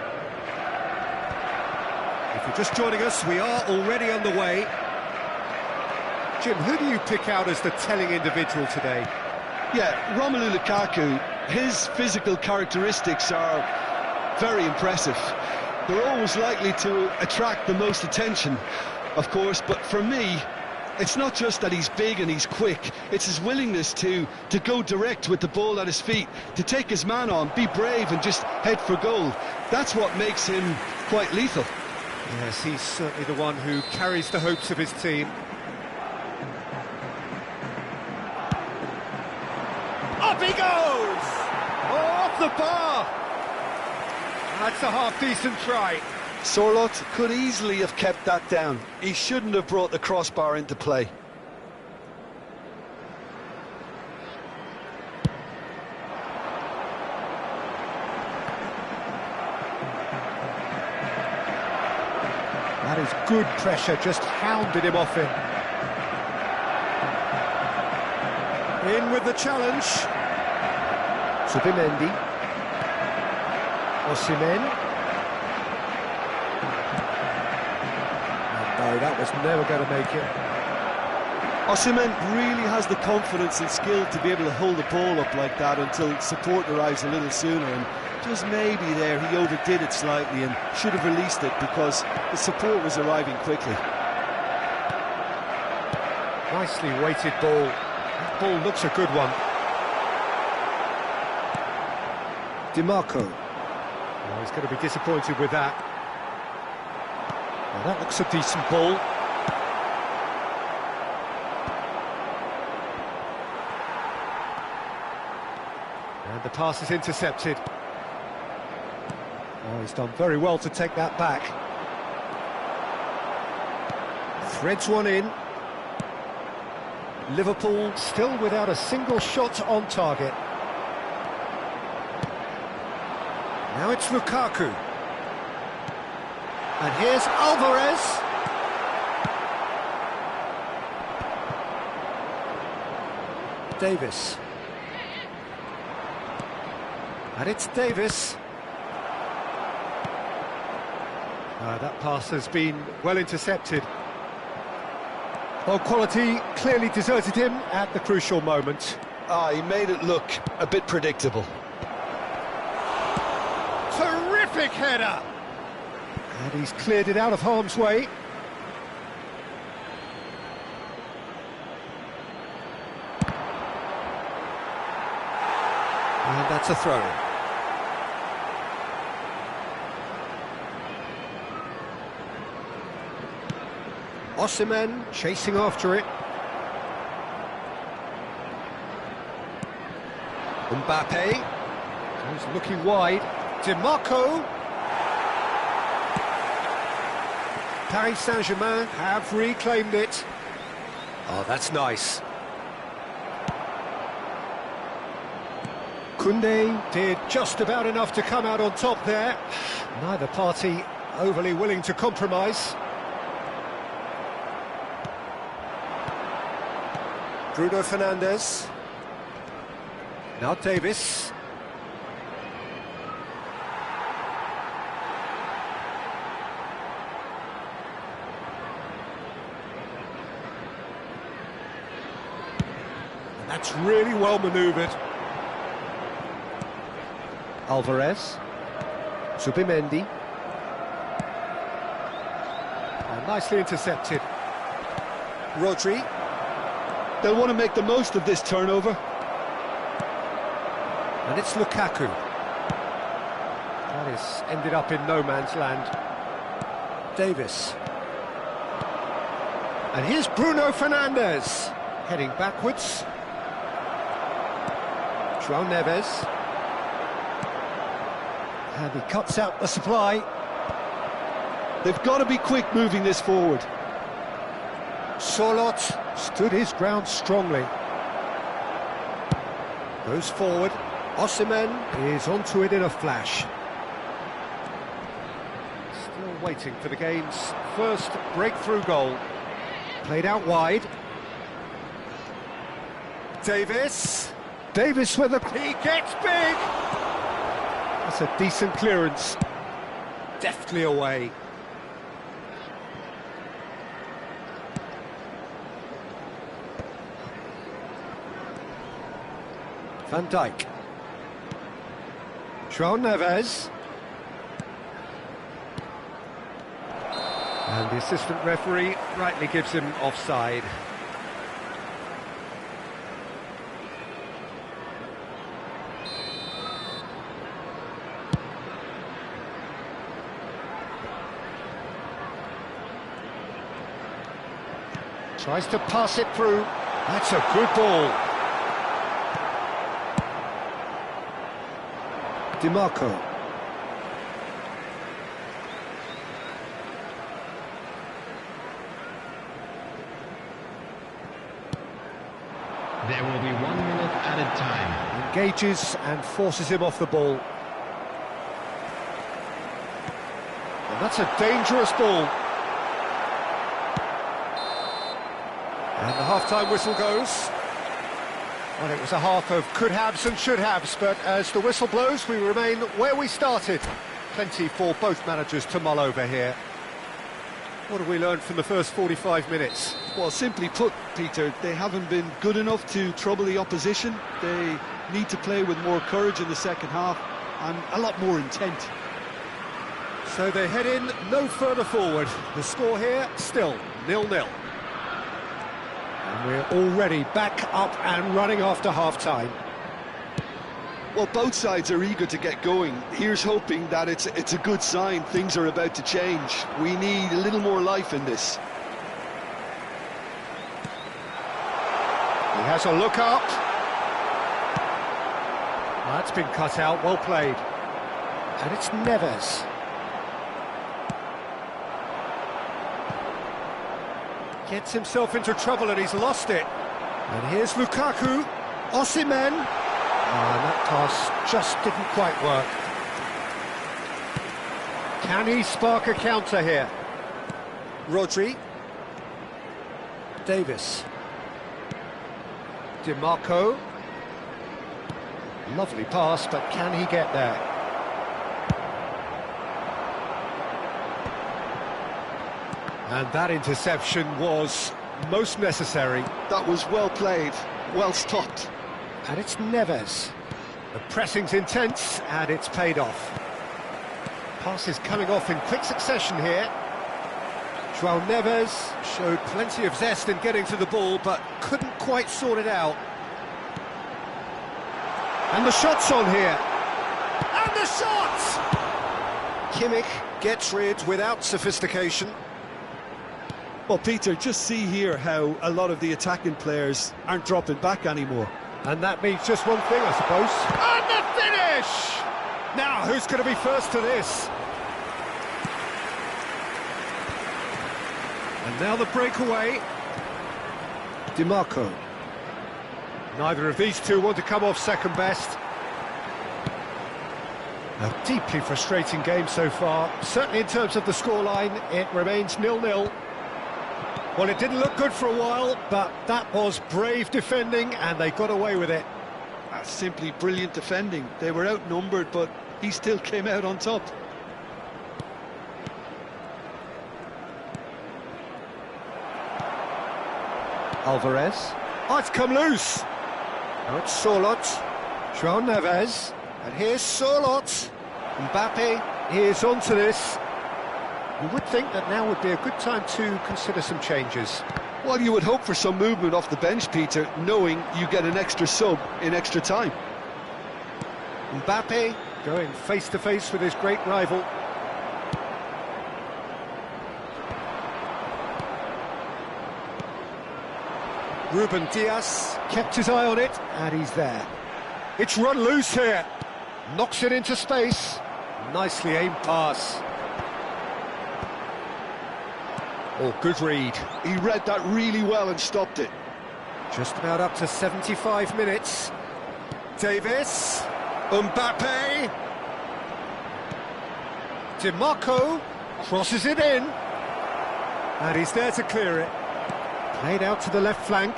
If you're just joining us, we are already underway. Jim, who do you pick out as the telling individual today? Yeah, Romelu Lukaku, his physical characteristics are very impressive. They're always likely to attract the most attention, of course, but for me, it's not just that he's big and he's quick, it's his willingness to go direct with the ball at his feet, to take his man on, be brave and just head for goal. That's what makes him quite lethal. Yes, he's certainly the one who carries the hopes of his team. Up he goes! Oh, off the bar! That's a half-decent try. Sorloth could easily have kept that down. He shouldn't have brought the crossbar into play. That is good pressure, just hounded him off him. In with the challenge. Zubimendi. Osimhen. No, that was never going to make it. Osimhen really has the confidence and skill to be able to hold the ball up like that until support arrives a little sooner, and just maybe there he overdid it slightly and should have released it because the support was arriving quickly. Nicely weighted ball. That ball looks a good one. DiMarco. Oh, he's going to be disappointed with that. Well, that looks a decent ball. And the pass is intercepted. Oh, he's done very well to take that back. Threads one in. Liverpool still without a single shot on target. Now it's Lukaku. And here's Alvarez. Davis. And it's Davis. That pass has been well intercepted. Well, quality clearly deserted him at the crucial moment. He made it look a bit predictable. Terrific header! And he's cleared it out of harm's way. And that's a throw. Osimhen chasing after it. Mbappe. He's looking wide. DiMarco. Paris Saint-Germain have reclaimed it. Oh, that's nice. Koundé did just about enough to come out on top there. Neither party overly willing to compromise. Bruno Fernandes. Now Davis. And that's really well manoeuvred. Alvarez. Zubimendi. Oh, nicely intercepted. Rodri. They'll want to make the most of this turnover. And it's Lukaku. That is ended up in no man's land. Davis. And here's Bruno Fernandes. Heading backwards. João Neves. And he cuts out the supply. They've got to be quick moving this forward. Sorloth stood his ground strongly. Goes forward. Osimhen is onto it in a flash. Still waiting for the game's first breakthrough goal. Played out wide. Davis. Davis with a... He gets big! That's a decent clearance. Deftly away. Van Dijk. João Neves. And the assistant referee rightly gives him offside. Tries to pass it through. That's a good ball. Dimarco. There will be 1 minute added time. Engages and forces him off the ball. And that's a dangerous ball. And the half-time whistle goes. Well, it was a half of could-haves and should-haves, but as the whistle blows, we remain where we started. Plenty for both managers to mull over here. What have we learned from the first 45 minutes? Well, simply put, Peter, they haven't been good enough to trouble the opposition. They need to play with more courage in the second half and a lot more intent. So they head in no further forward. The score here, still 0-0. And we're already back up and running after half-time. Well, both sides are eager to get going. Here's hoping that it's a good sign. Things are about to change. We need a little more life in this. He has a look up. That's been cut out, well played. And it's Neves. Gets himself into trouble and he's lost it. And here's Lukaku. Osimhen. And that pass just didn't quite work. Can he spark a counter here? Rodri. Davis. Dimarco. Lovely pass, but can he get there? And that interception was most necessary. That was well played, well stopped. And it's Neves. The pressing's intense, and it's paid off. Passes coming off in quick succession here. João Neves showed plenty of zest in getting to the ball, but couldn't quite sort it out. And the shot's on here. And the shot! Kimmich gets rid without sophistication. Well, Peter, just see here how a lot of the attacking players aren't dropping back anymore. And that means just one thing, I suppose. And the finish! Now, who's going to be first to this? And now the breakaway. Dimarco. Neither of these two want to come off second best. A deeply frustrating game so far. Certainly in terms of the scoreline, it remains 0-0. Well, it didn't look good for a while, but that was brave defending, and they got away with it. That's simply brilliant defending. They were outnumbered, but he still came out on top. Alvarez. Oh, it's come loose. Now it's Sorloth. João Neves. And here's Sorloth. Mbappe is onto this. You would think that now would be a good time to consider some changes. Well, you would hope for some movement off the bench, Peter, knowing you get an extra sub in extra time. Mbappe going face-to-face with his great rival. Ruben Dias kept his eye on it, and he's there. It's run loose here. Knocks it into space. Nicely aimed pass. Oh, good read. He read that really well and stopped it. Just about up to 75 minutes. Davis. Mbappe. DiMarco crosses it in. And he's there to clear it. Played out to the left flank.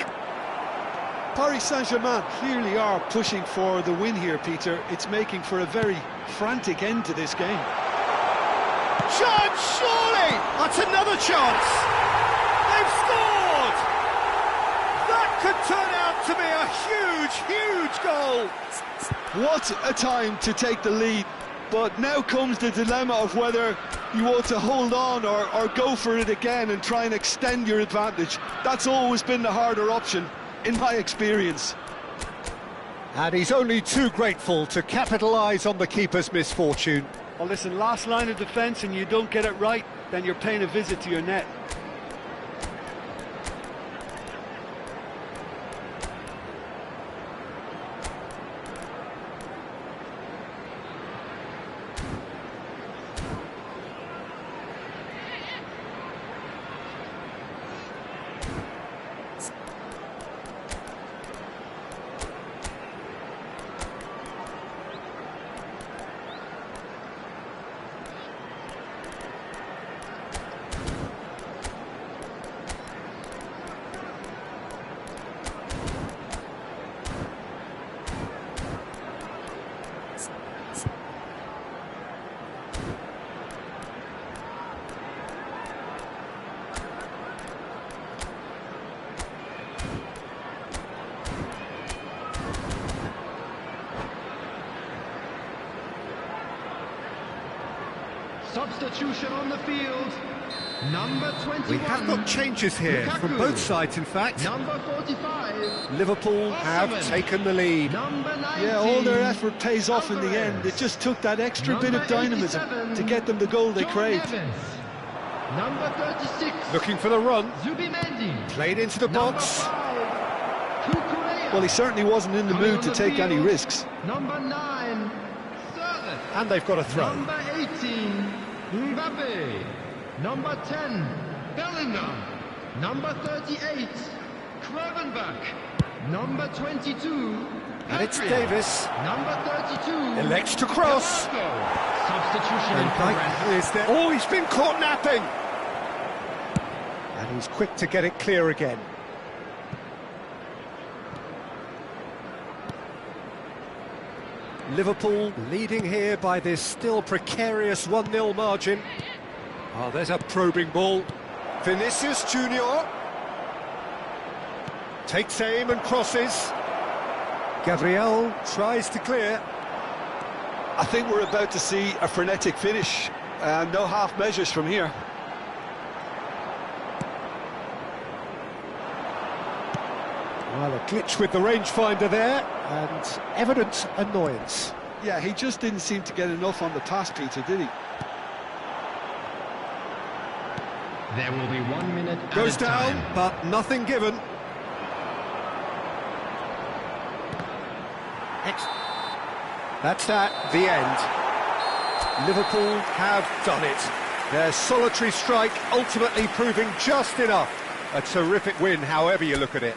Paris Saint-Germain clearly are pushing for the win here, Peter. It's making for a very frantic end to this game. Chance, surely! That's another chance! They've scored! That could turn out to be a huge, huge goal! What a time to take the lead. But now comes the dilemma of whether you want to hold on or go for it again and try and extend your advantage. That's always been the harder option, in my experience. And he's only too grateful to capitalise on the keeper's misfortune. Well, listen, last line of defence and you don't get it right, then you're paying a visit to your net. Substitution on the field. Number 21. We have got changes here Lukaku. from both sides, in fact. Number 45. Liverpool have Osimhen. taken the lead. Number 19. Yeah, all their effort pays off in the Alvarez. end. It just took that extra bit Number of dynamism 87. to get them the goal they John craved. Evans. Number 36. Looking for the run. Zubimendi. Played into the Number box. 5. Kukurea. Well, he certainly wasn't in the Coming mood on to the take any field. risks. Number 9. Servette. And they've got a throw. Number 18. Mbappe. Number 10. Bellingham. Number 38. Kravenbach. Number 22. And it's Adrian. Davis. Number 32. Elects to cross. Gallagher. Substitution in And progress. Dyke is there. Oh, he's been caught napping. And he's quick to get it clear again. Liverpool leading here by this still precarious 1-0 margin. Oh, there's a probing ball. Vinicius Junior takes aim and crosses. Gabriel tries to clear. I think we're about to see a frenetic finish. No half measures from here. Well, a glitch with the rangefinder there, and evident annoyance. Yeah, he just didn't seem to get enough on the pass, Peter, did he? There will be 1 minute Goes added down, time. but nothing given. That's that, the end. Liverpool have done it. Their solitary strike ultimately proving just enough. A terrific win, however you look at it.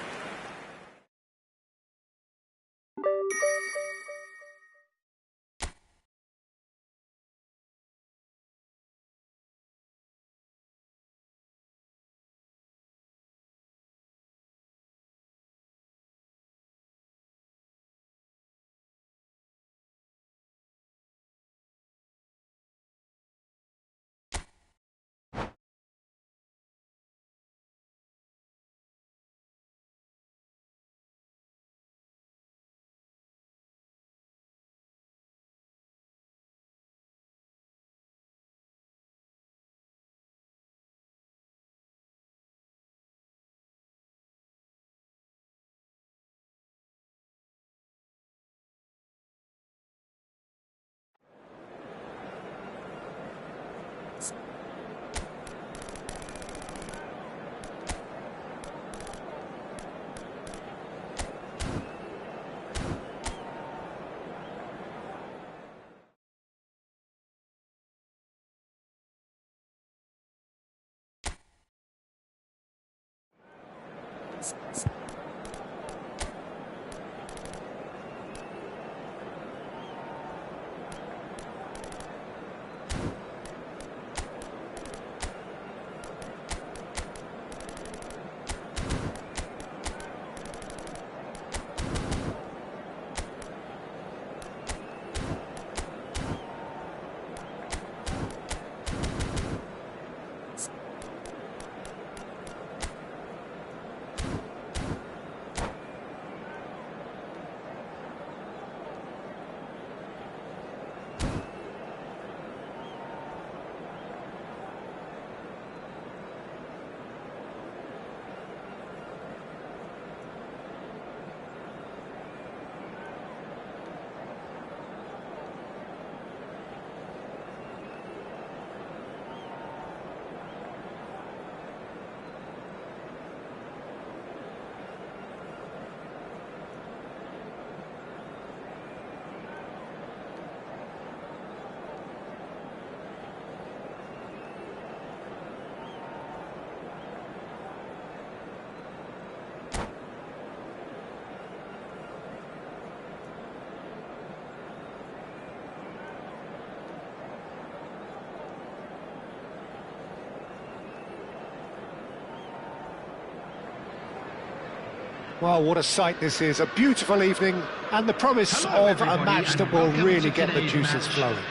Well, what a sight this is. A beautiful evening and the promise of a match that will really get the juices flowing.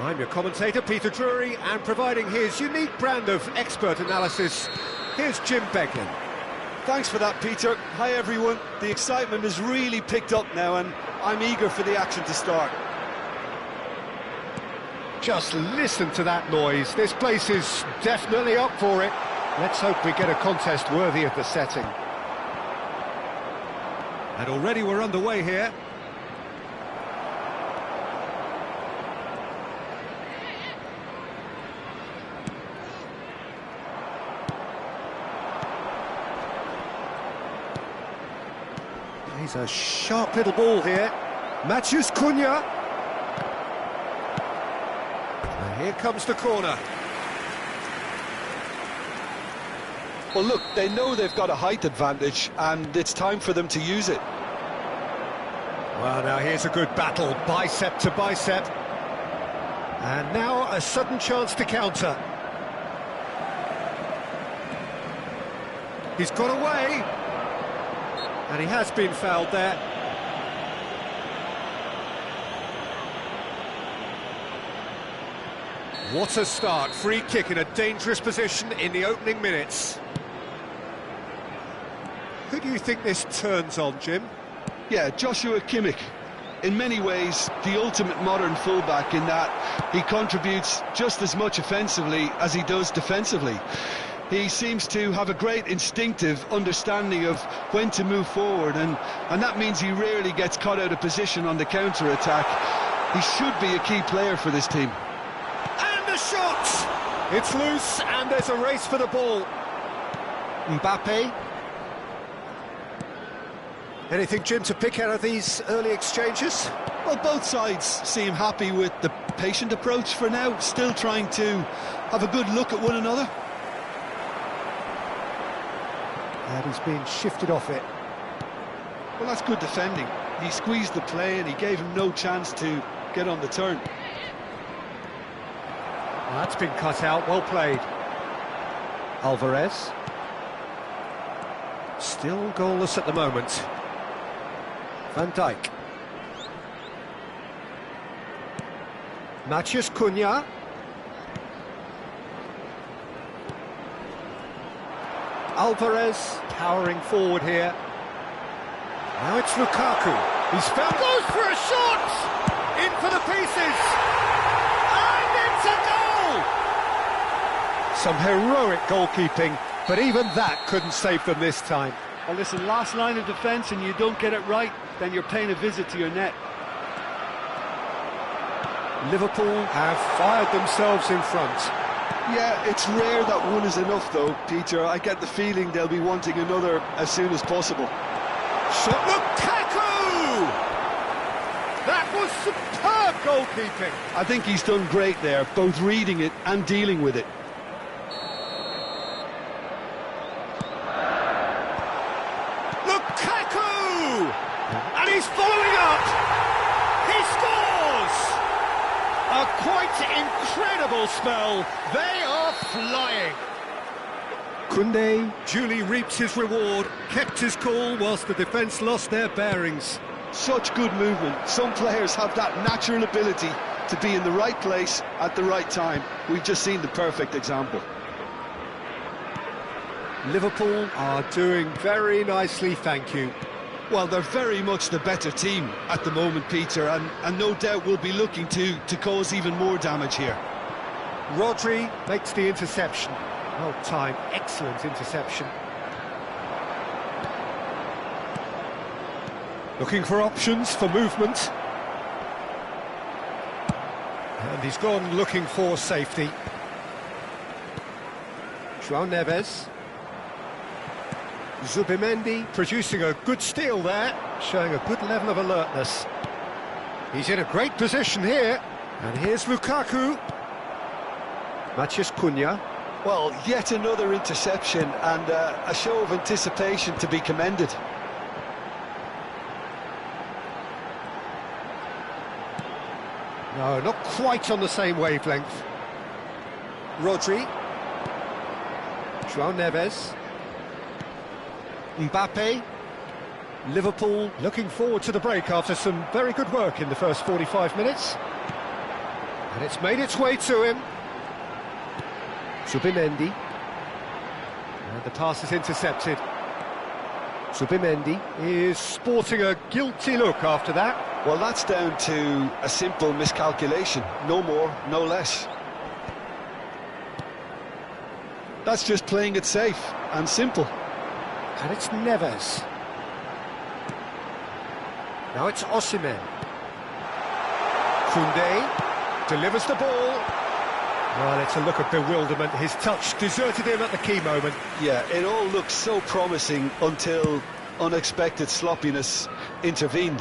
I'm your commentator, Peter Drury, and providing his unique brand of expert analysis, here's Jim Beglin. Thanks for that, Peter. Hi, everyone. The excitement has really picked up now, and I'm eager for the action to start. Just listen to that noise. This place is definitely up for it. Let's hope we get a contest worthy of the setting. And already we're underway here. He's a sharp little ball here. Matheus Cunha. And here comes the corner. Well, look, they know they've got a height advantage, and it's time for them to use it. Well, now here's a good battle, bicep to bicep. And now a sudden chance to counter. He's got away. And he has been fouled there. What a start. Free kick in a dangerous position in the opening minutes. Who do you think this turns on, Jim? Yeah, Joshua Kimmich. In many ways, the ultimate modern fullback in that he contributes just as much offensively as he does defensively. He seems to have a great instinctive understanding of when to move forward, and that means he rarely gets caught out of position on the counter-attack. He should be a key player for this team. And the shot! It's loose, and there's a race for the ball. Mbappe. Anything, Jim, to pick out of these early exchanges? Well, both sides seem happy with the patient approach for now, still trying to have a good look at one another. And he's being shifted off it. Well, that's good defending. He squeezed the play and he gave him no chance to get on the turn. Well, that's been cut out, well played. Alvarez. Still goalless at the moment. Van Dijk. Matheus Cunha. Alvarez powering forward here. Now it's Lukaku. He's found, goes for a shot! In for the pieces! And it's a goal! Some heroic goalkeeping, but even that couldn't save them this time. Well, listen, last line of defence and you don't get it right, then you're paying a visit to your net. Liverpool have fired themselves in front. Yeah, it's rare that one is enough, though, Peter. I get the feeling they'll be wanting another as soon as possible. Shot, Lukaku! That was superb goalkeeping. I think he's done great there, both reading it and dealing with it. He's following up! He scores! A quite incredible spell. They are flying. Koundé duly reaps his reward, kept his cool whilst the defence lost their bearings. Such good movement. Some players have that natural ability to be in the right place at the right time. We've just seen the perfect example. Liverpool are doing very nicely, thank you. Well, they're very much the better team at the moment, Peter, and no doubt will be looking to cause even more damage here. Rodri makes the interception. Well timed, excellent interception. Looking for options for movement. And he's gone looking for safety. João Neves. Zubimendi producing a good steal there, showing a good level of alertness. He's in a great position here. And here's Lukaku. Matheus Cunha. Well, yet another interception and a show of anticipation to be commended. No, not quite on the same wavelength. Rodri. João Neves. Mbappe. Liverpool looking forward to the break after some very good work in the first 45 minutes. And it's made its way to him. Zubimendi. And the pass is intercepted. Zubimendi is sporting a guilty look after that. Well, that's down to a simple miscalculation. No more, no less. That's just playing it safe and simple. And it's Neves. Now it's Osimhen. Koundé delivers the ball. Well, it's a look of bewilderment. His touch deserted him at the key moment. Yeah, it all looks so promising until unexpected sloppiness intervened.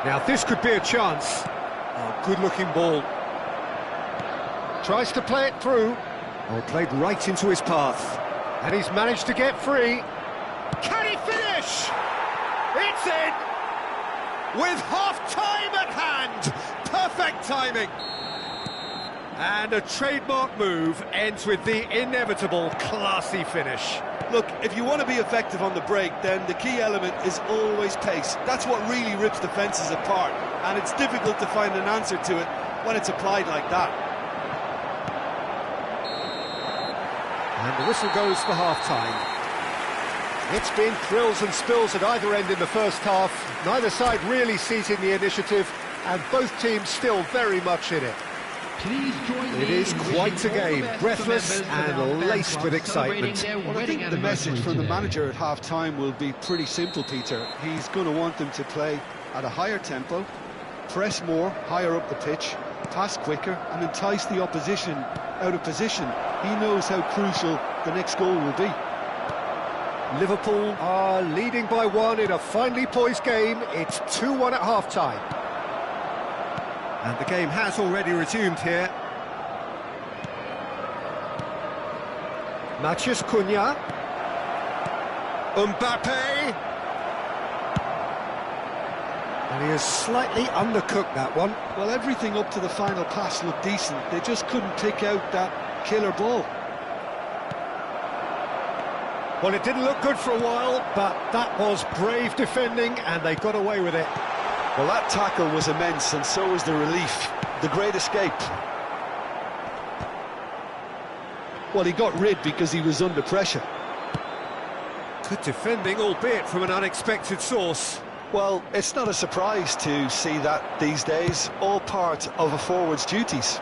Now this could be a chance. Oh, good-looking ball. Tries to play it through. Oh, played right into his path. And he's managed to get free. Can he finish? It's in! With half-time at hand. Perfect timing. And a trademark move ends with the inevitable classy finish. Look, if you want to be effective on the break, then the key element is always pace. That's what really rips defences apart, and it's difficult to find an answer to it when it's applied like that. And the whistle goes for half-time. It's been thrills and spills at either end in the first half. Neither side really seizing the initiative, and both teams still very much in it. Please join me. It is quite a game, breathless and laced with excitement. Well, I think the message from the manager at half-time will be pretty simple, Peter. He's going to want them to play at a higher tempo, press more, higher up the pitch, pass quicker, and entice the opposition out of position. He knows how crucial the next goal will be. Liverpool are leading by one in a finely poised game. It's 2-1 at half-time. And the game has already resumed here. Matheus Cunha. Mbappe. And he has slightly undercooked that one. Well, everything up to the final pass looked decent. They just couldn't pick out that killer ball. Well, it didn't look good for a while, but that was brave defending, and they got away with it. Well, that tackle was immense, and so was the relief. The great escape. Well, he got rid because he was under pressure. Good defending, albeit from an unexpected source. Well, it's not a surprise to see that these days, all part of a forward's duties.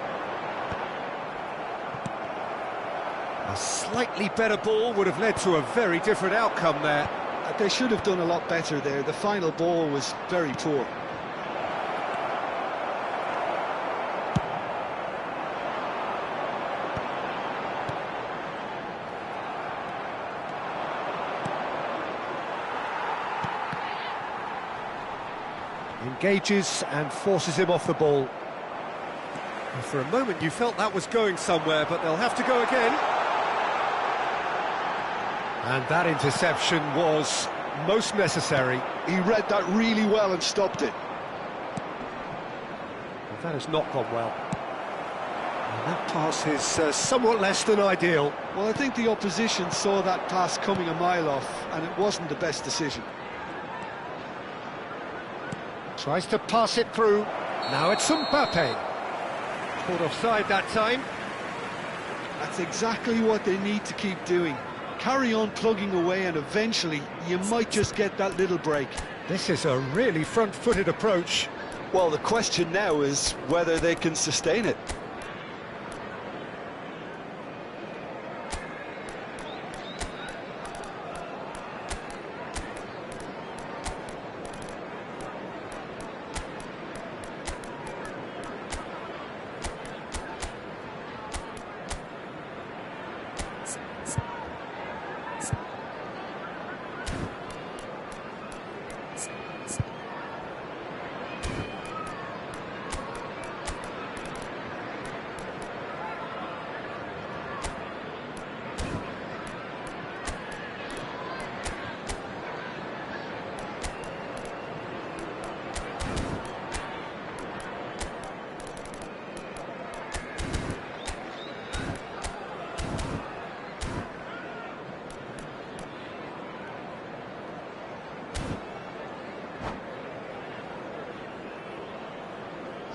A slightly better ball would have led to a very different outcome there. They should have done a lot better there. The final ball was very poor. Engages and forces him off the ball. And for a moment you felt that was going somewhere, but they'll have to go again. And that interception was most necessary. He read that really well and stopped it. Well, that has not gone well. And that pass is somewhat less than ideal. Well, I think the opposition saw that pass coming a mile off, and it wasn't the best decision. Tries to pass it through. Now it's Mbappe. Caught offside that time. That's exactly what they need to keep doing. Carry on plugging away, and eventually you might just get that little break. This is a really front-footed approach. Well, the question now is whether they can sustain it.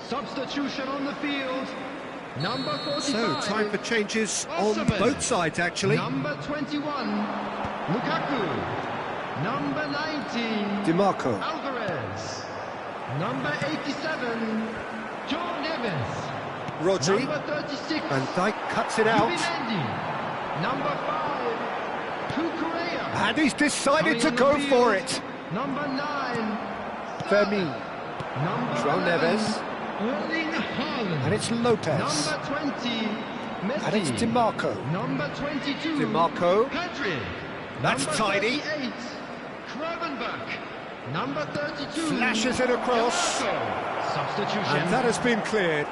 Substitution on the field. Number 45. So, time for changes on Osimhen. both sides, actually. Number 21, Lukaku. Number 19, DiMarco. Alvarez. Number 87, John Neves. Rodri. Number 36, Van Dijk cuts it out. Zubimendi. Number 5, Cucurella. And he's decided to Coming on go the for field, it. Number 9, Fermin. Number João 11, Neves. Erling Haaland. And it's Lopez. Number 20, Messi. And it's DiMarco. Number 22, DiMarco. Pedri. That's Number tidy. 38, Kravenbach. Number 32, Flashes it across. Demarco. Substitution. And that has been cleared.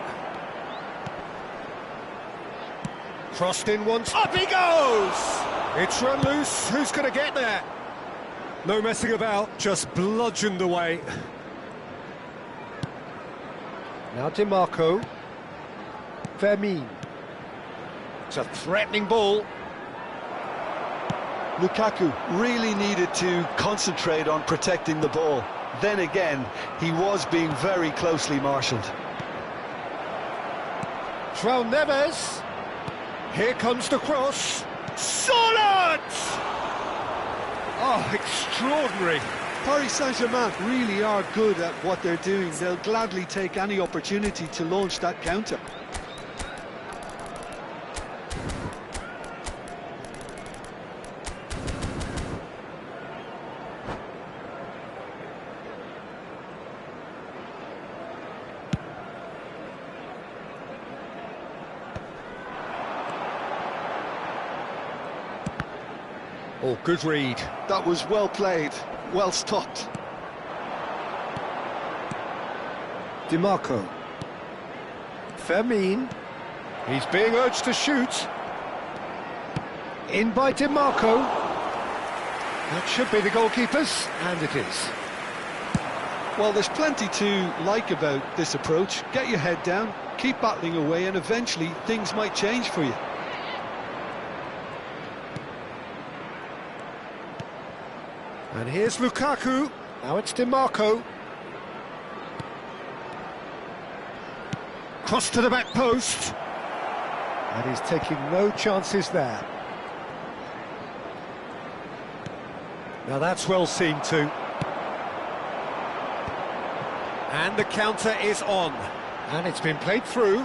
Crossed in once. Up he goes! It's run loose. Who's going to get there? No messing about, just bludgeoned away. Now DiMarco. Fermin. It's a threatening ball. Lukaku really needed to concentrate on protecting the ball. Then again, he was being very closely marshalled. João Neves. Here comes the cross. Solid! Oh, extraordinary. Paris Saint-Germain really are good at what they're doing. They'll gladly take any opportunity to launch that counter. Oh, good read. That was well played, well stopped. DiMarco. Fermin. He's being urged to shoot. In by DiMarco. That should be the goalkeeper's, and it is. Well, there's plenty to like about this approach. Get your head down, keep battling away, and eventually things might change for you. And here's Lukaku. Now it's DiMarco. Cross to the back post. And he's taking no chances there. Now that's well seen too. And the counter is on. And it's been played through.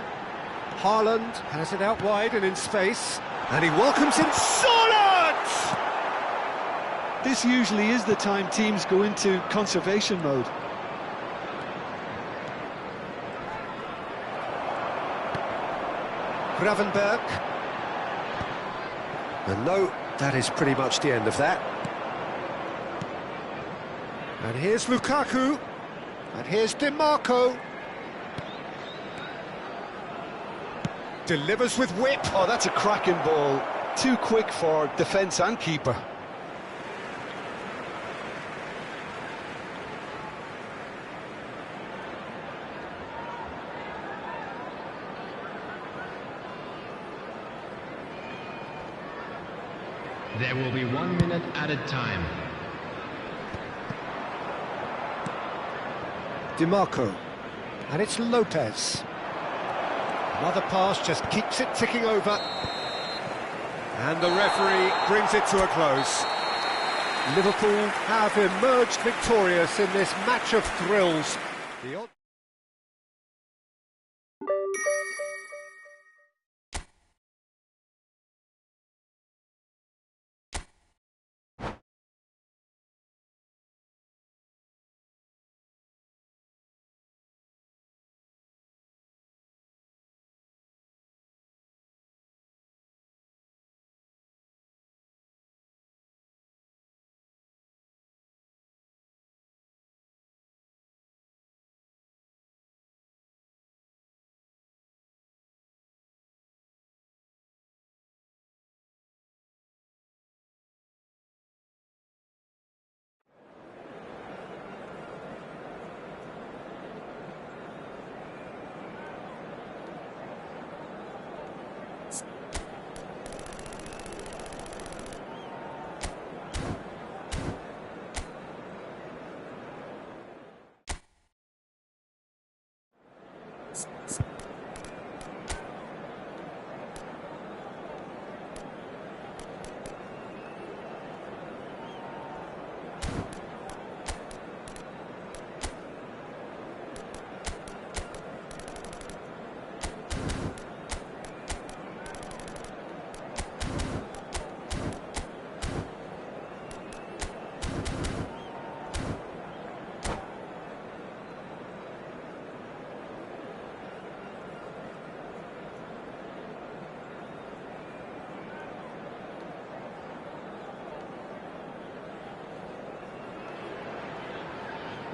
Haaland has it out wide and in space. And he welcomes in Solid! This usually is the time teams go into conservation mode. Gravenberg. And no, that is pretty much the end of that. And here's Lukaku. And here's DiMarco. Delivers with whip. Oh, that's a cracking ball. Too quick for defence and keeper. There will be 1 minute added time. DiMarco. And it's Lopez. Another pass just keeps it ticking over. And the referee brings it to a close. Liverpool have emerged victorious in this match of thrills.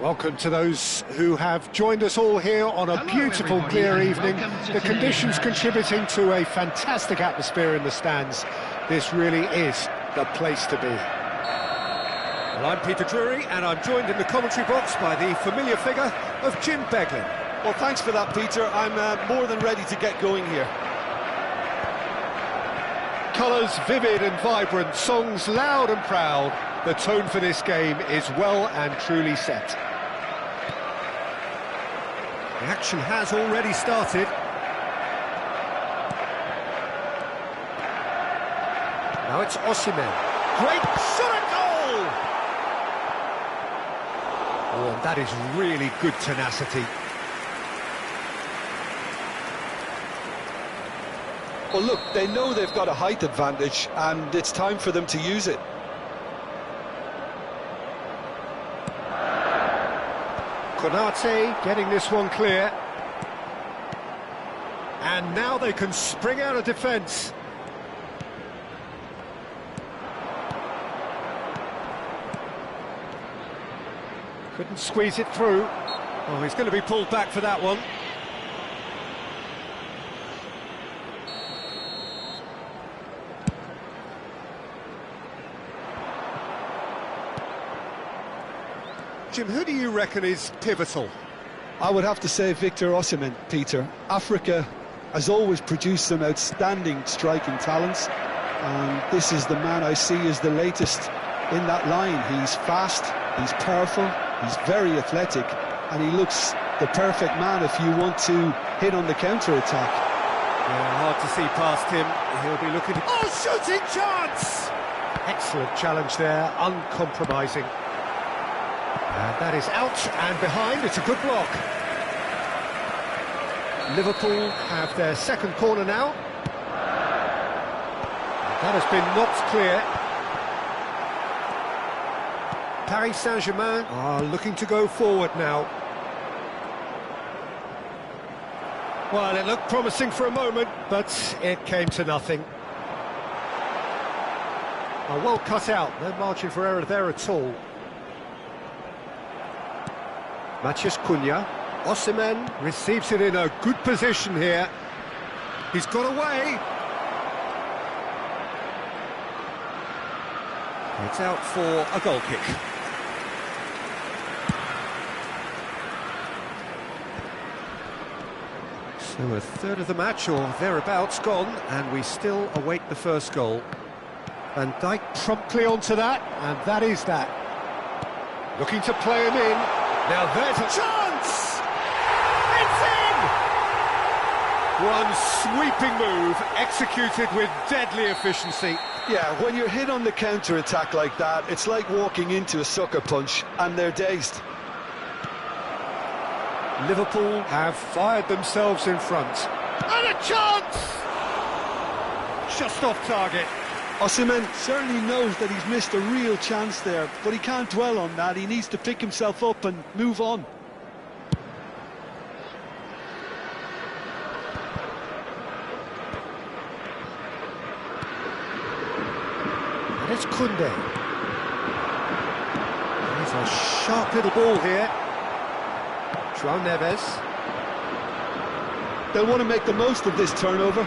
Welcome to those who have joined us all here on a beautiful, everybody, clear and evening. welcome to The today's conditions match. contributing to a fantastic atmosphere in the stands. This really is the place to be. Well, I'm Peter Drury, and I'm joined in the commentary box by the familiar figure of Jim Beglin. Well, thanks for that, Peter. I'm more than ready to get going here. Colours vivid and vibrant, songs loud and proud. The tone for this game is well and truly set. The action has already started. Now it's Osimhen. Great shot at goal! Oh, and that is really good tenacity. Well, look, they know they've got a height advantage, and it's time for them to use it. Konate getting this one clear. And now they can spring out of defence. Couldn't squeeze it through. Oh, he's going to be pulled back for that one. Jim, who do you reckon is pivotal? I would have to say Victor Osimhen, Peter. Africa has always produced some outstanding striking talents, and this is the man I see as the latest in that line. He's fast, he's powerful, he's very athletic, and he looks the perfect man if you want to hit on the counter-attack. Yeah, hard to see past him. He'll be looking... Oh, shooting chance! Excellent challenge there, uncompromising. And that is out and behind. It's a good block. Liverpool have their second corner now. That has been knocked clear. Paris Saint-Germain are looking to go forward now. Well, it looked promising for a moment, but it came to nothing. Well cut out, no margin for error there at all. Matheus Cunha. Osimhen receives it in a good position here. He's got away. It's out for a goal kick. So a third of the match or thereabouts gone, and we still await the first goal. Van Dijk promptly onto that, and that is that. Looking to play him in. Now there's a chance! It's in! One sweeping move, executed with deadly efficiency. Yeah, when you're hit on the counter-attack like that, it's like walking into a sucker punch, and they're dazed. Liverpool have fired themselves in front. And a chance! Just off target. Osimhen certainly knows that he's missed a real chance there, but he can't dwell on that. He needs to pick himself up and move on. And it's Koundé. There's a sharp little ball here. João Neves. They'll want to make the most of this turnover.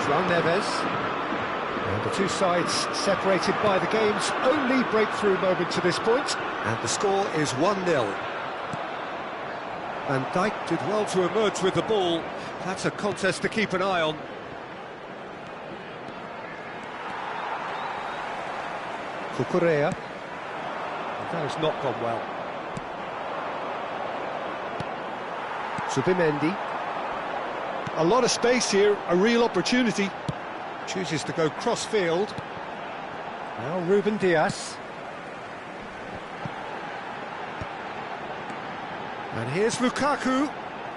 João Neves. And the two sides separated by the game's only breakthrough moment to this point. And the score is 1-0. Van Dijk did well to emerge with the ball. That's a contest to keep an eye on. Cucurella. That has not gone well. Zubimendi. A lot of space here, a real opportunity. Chooses to go cross-field. Now Ruben Dias. And here's Lukaku.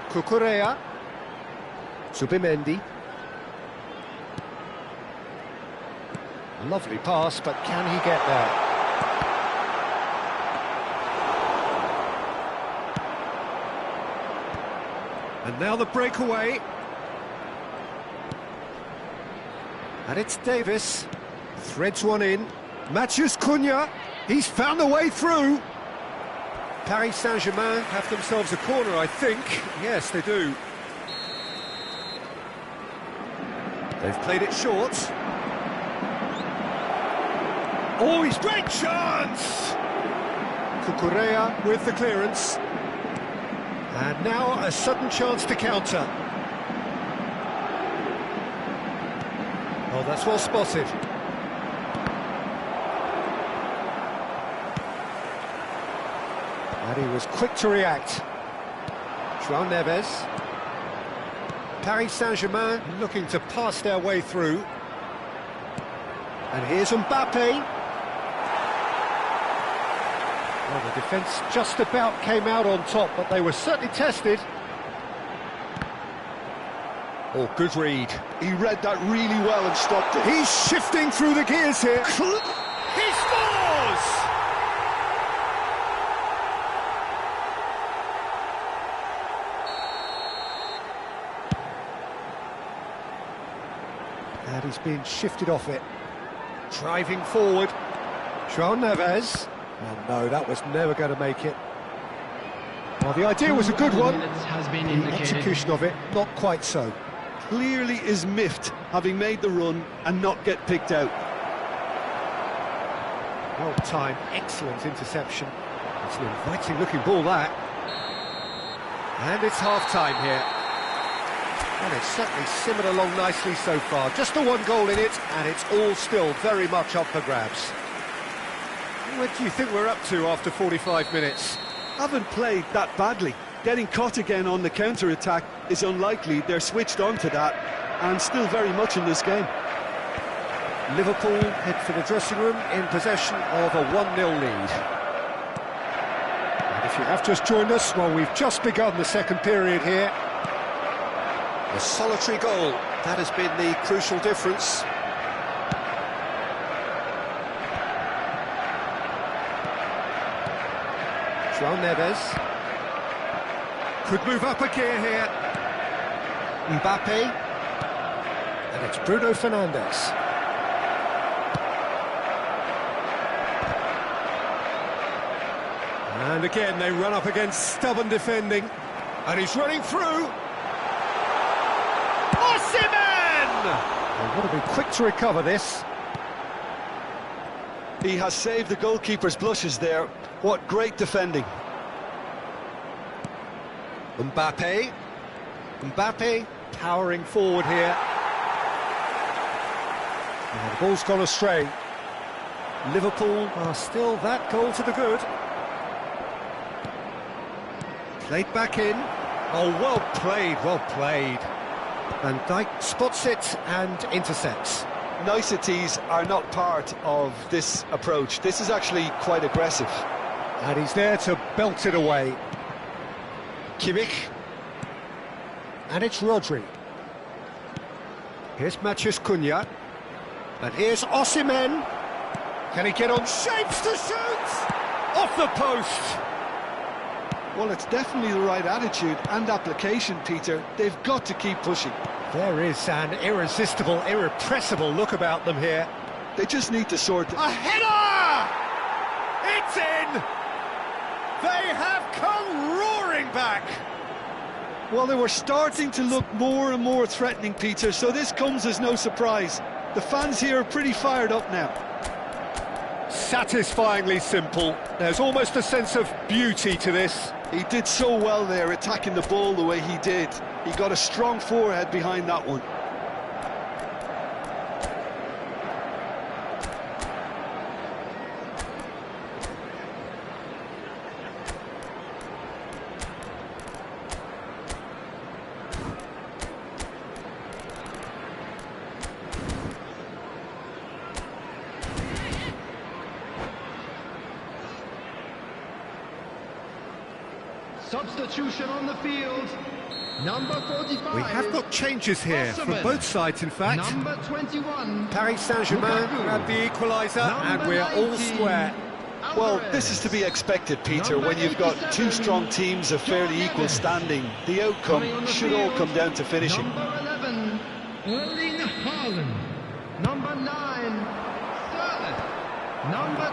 Cucurella. Zubimendi. A lovely pass, but can he get there? And now the breakaway. And it's Davis. Threads one in. Matheus Cunha. He's found the way through. Paris Saint-Germain have themselves a corner, I think. Yes, they do. They've played it short. Oh, he's great chance! Cucurella with the clearance. And now a sudden chance to counter. Oh, that's well spotted. And he was quick to react. João Neves. Paris Saint-Germain looking to pass their way through. And here's Mbappe. Well, the defence just about came out on top, but they were certainly tested. Oh, good read. He read that really well and stopped it. He's shifting through the gears here. He scores! And he's being shifted off it. Driving forward. João Neves. Oh no, that was never going to make it. Well, the idea was a good one. Has been The indicated. execution of it, not quite so. Clearly is miffed, having made the run and not get picked out. Well timed, excellent interception. It's an inviting looking ball, that. And it's half-time here. And it's certainly simmered along nicely so far. Just the one goal in it, and it's all still very much up for grabs. What do you think we're up to after 45 minutes? Haven't played that badly. Getting caught again on the counter-attack is unlikely. They're switched on to that and still very much in this game. Liverpool head for the dressing room in possession of a 1-0 lead. And if you have just joined us, well, we've just begun the second period here. A solitary goal, that has been the crucial difference. João Neves. Could move up a gear here. Mbappe. And it's Bruno Fernandes. And again, they run up against stubborn defending. And he's running through. Osimhen! They've got to be quick to recover this. He has saved the goalkeeper's blushes there. What great defending. Mbappe. Mbappe powering forward here. Now the ball's gone astray. Liverpool are still that goal to the good. Played back in. Oh, well played, well played. Van Dijk spots it and intercepts. Niceties are not part of this approach. This is actually quite aggressive. And he's there to belt it away. Kimmich. And it's Rodri. Here's Matheus Cunha. And here's Osimhen. Can he get on? Shapes to shoot! Off the post! Well, it's definitely the right attitude and application, Peter. They've got to keep pushing. There is an irresistible, irrepressible look about them here. They just need to sort it. A header! It's in! They have come roaring back! Well, they were starting to look more and more threatening, Peter, so this comes as no surprise. The fans here are pretty fired up now. Satisfyingly simple. There's almost a sense of beauty to this. He did so well there, attacking the ball the way he did. He got a strong forehead behind that one. Substitution on the field. Number 45. We have got changes here from both sides, in fact. Number 21. Paris Saint-Germain grab the equaliser, and we're all square. Well, this is to be expected, Peter, when you've got two strong teams of fairly equal standing. The outcome should all come down to finishing. Number 11, Erling Haaland. Number 9, Sterling. Number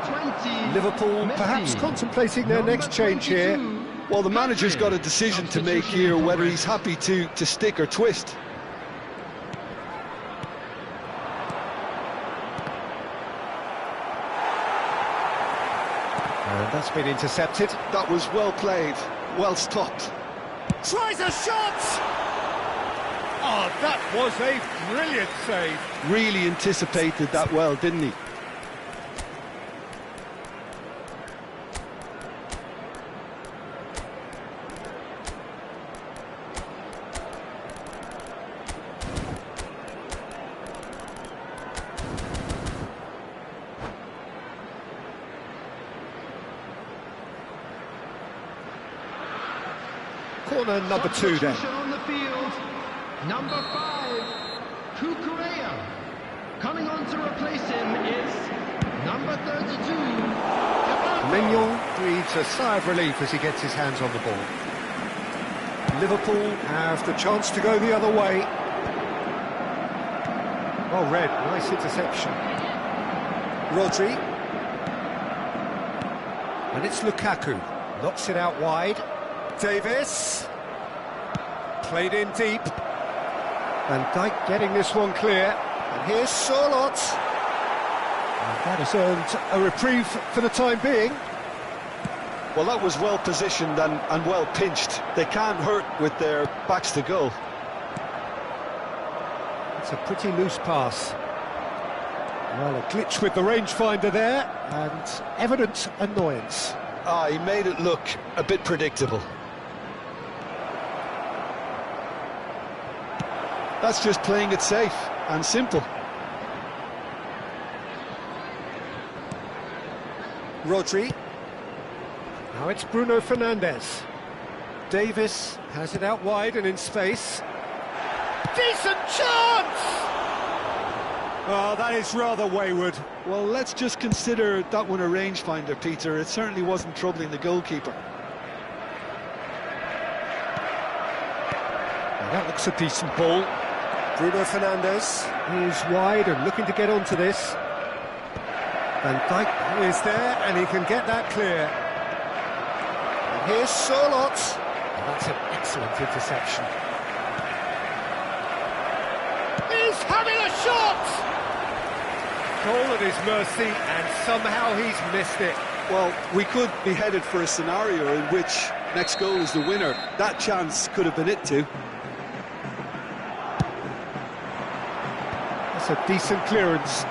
20, Liverpool Messi. perhaps contemplating their Number next change here. 22, Well, the manager's got a decision to make here, whether he's happy to stick or twist. And that's been intercepted. That was well played, well stopped. Tries a shot! Oh, that was a brilliant save. Really anticipated that well, didn't he? Corner number 2 then. Substitution on the field. Number 5, Cucurella. Coming on to replace him is number 32. Mignon breathes a sigh of relief as he gets his hands on the ball. Liverpool have the chance to go the other way. Well read, nice interception. Rodri. And it's Lukaku. Knocks it out wide. Davis. Played in deep. Van Dijk getting this one clear. And here's Sorloth. And that has earned a reprieve for the time being. Well, that was well positioned and well pinched. They can't hurt with their backs to goal. It's a pretty loose pass. Well, a glitch with the rangefinder there, and evident annoyance. Ah, he made it look a bit predictable. That's just playing it safe and simple. Rodri. Now it's Bruno Fernandes. Davis has it out wide and in space. Decent chance! Oh, that is rather wayward. Well, let's just consider that one a rangefinder, Peter. It certainly wasn't troubling the goalkeeper. Now that looks a decent ball. Bruno Fernandes is wide and looking to get onto this. Van Dijk is there and he can get that clear. And here's Sorloth. That's an excellent interception. He's having a shot! Goal at his mercy and somehow he's missed it. Well, we could be headed for a scenario in which next goal is the winner. That chance could have been it too. It's a decent clearance.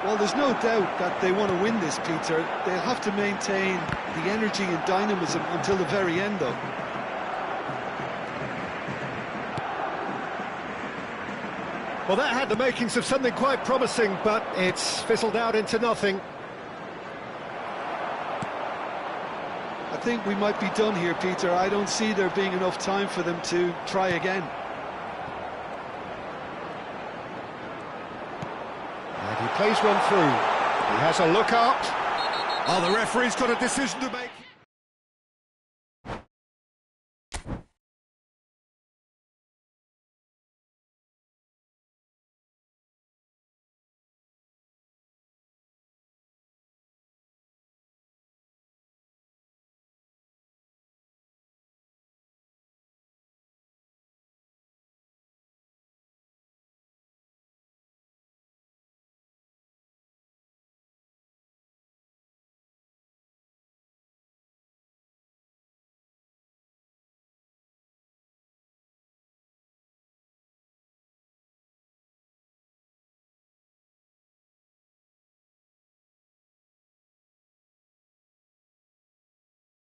Well, there's no doubt that they want to win this, Peter. They'll have to maintain the energy and dynamism until the very end, though. Well, that had the makings of something quite promising, but it's fizzled out into nothing. I think we might be done here, Peter. I don't see there being enough time for them to try again. And he plays one through. He has a look up. Oh, the referee's got a decision to make.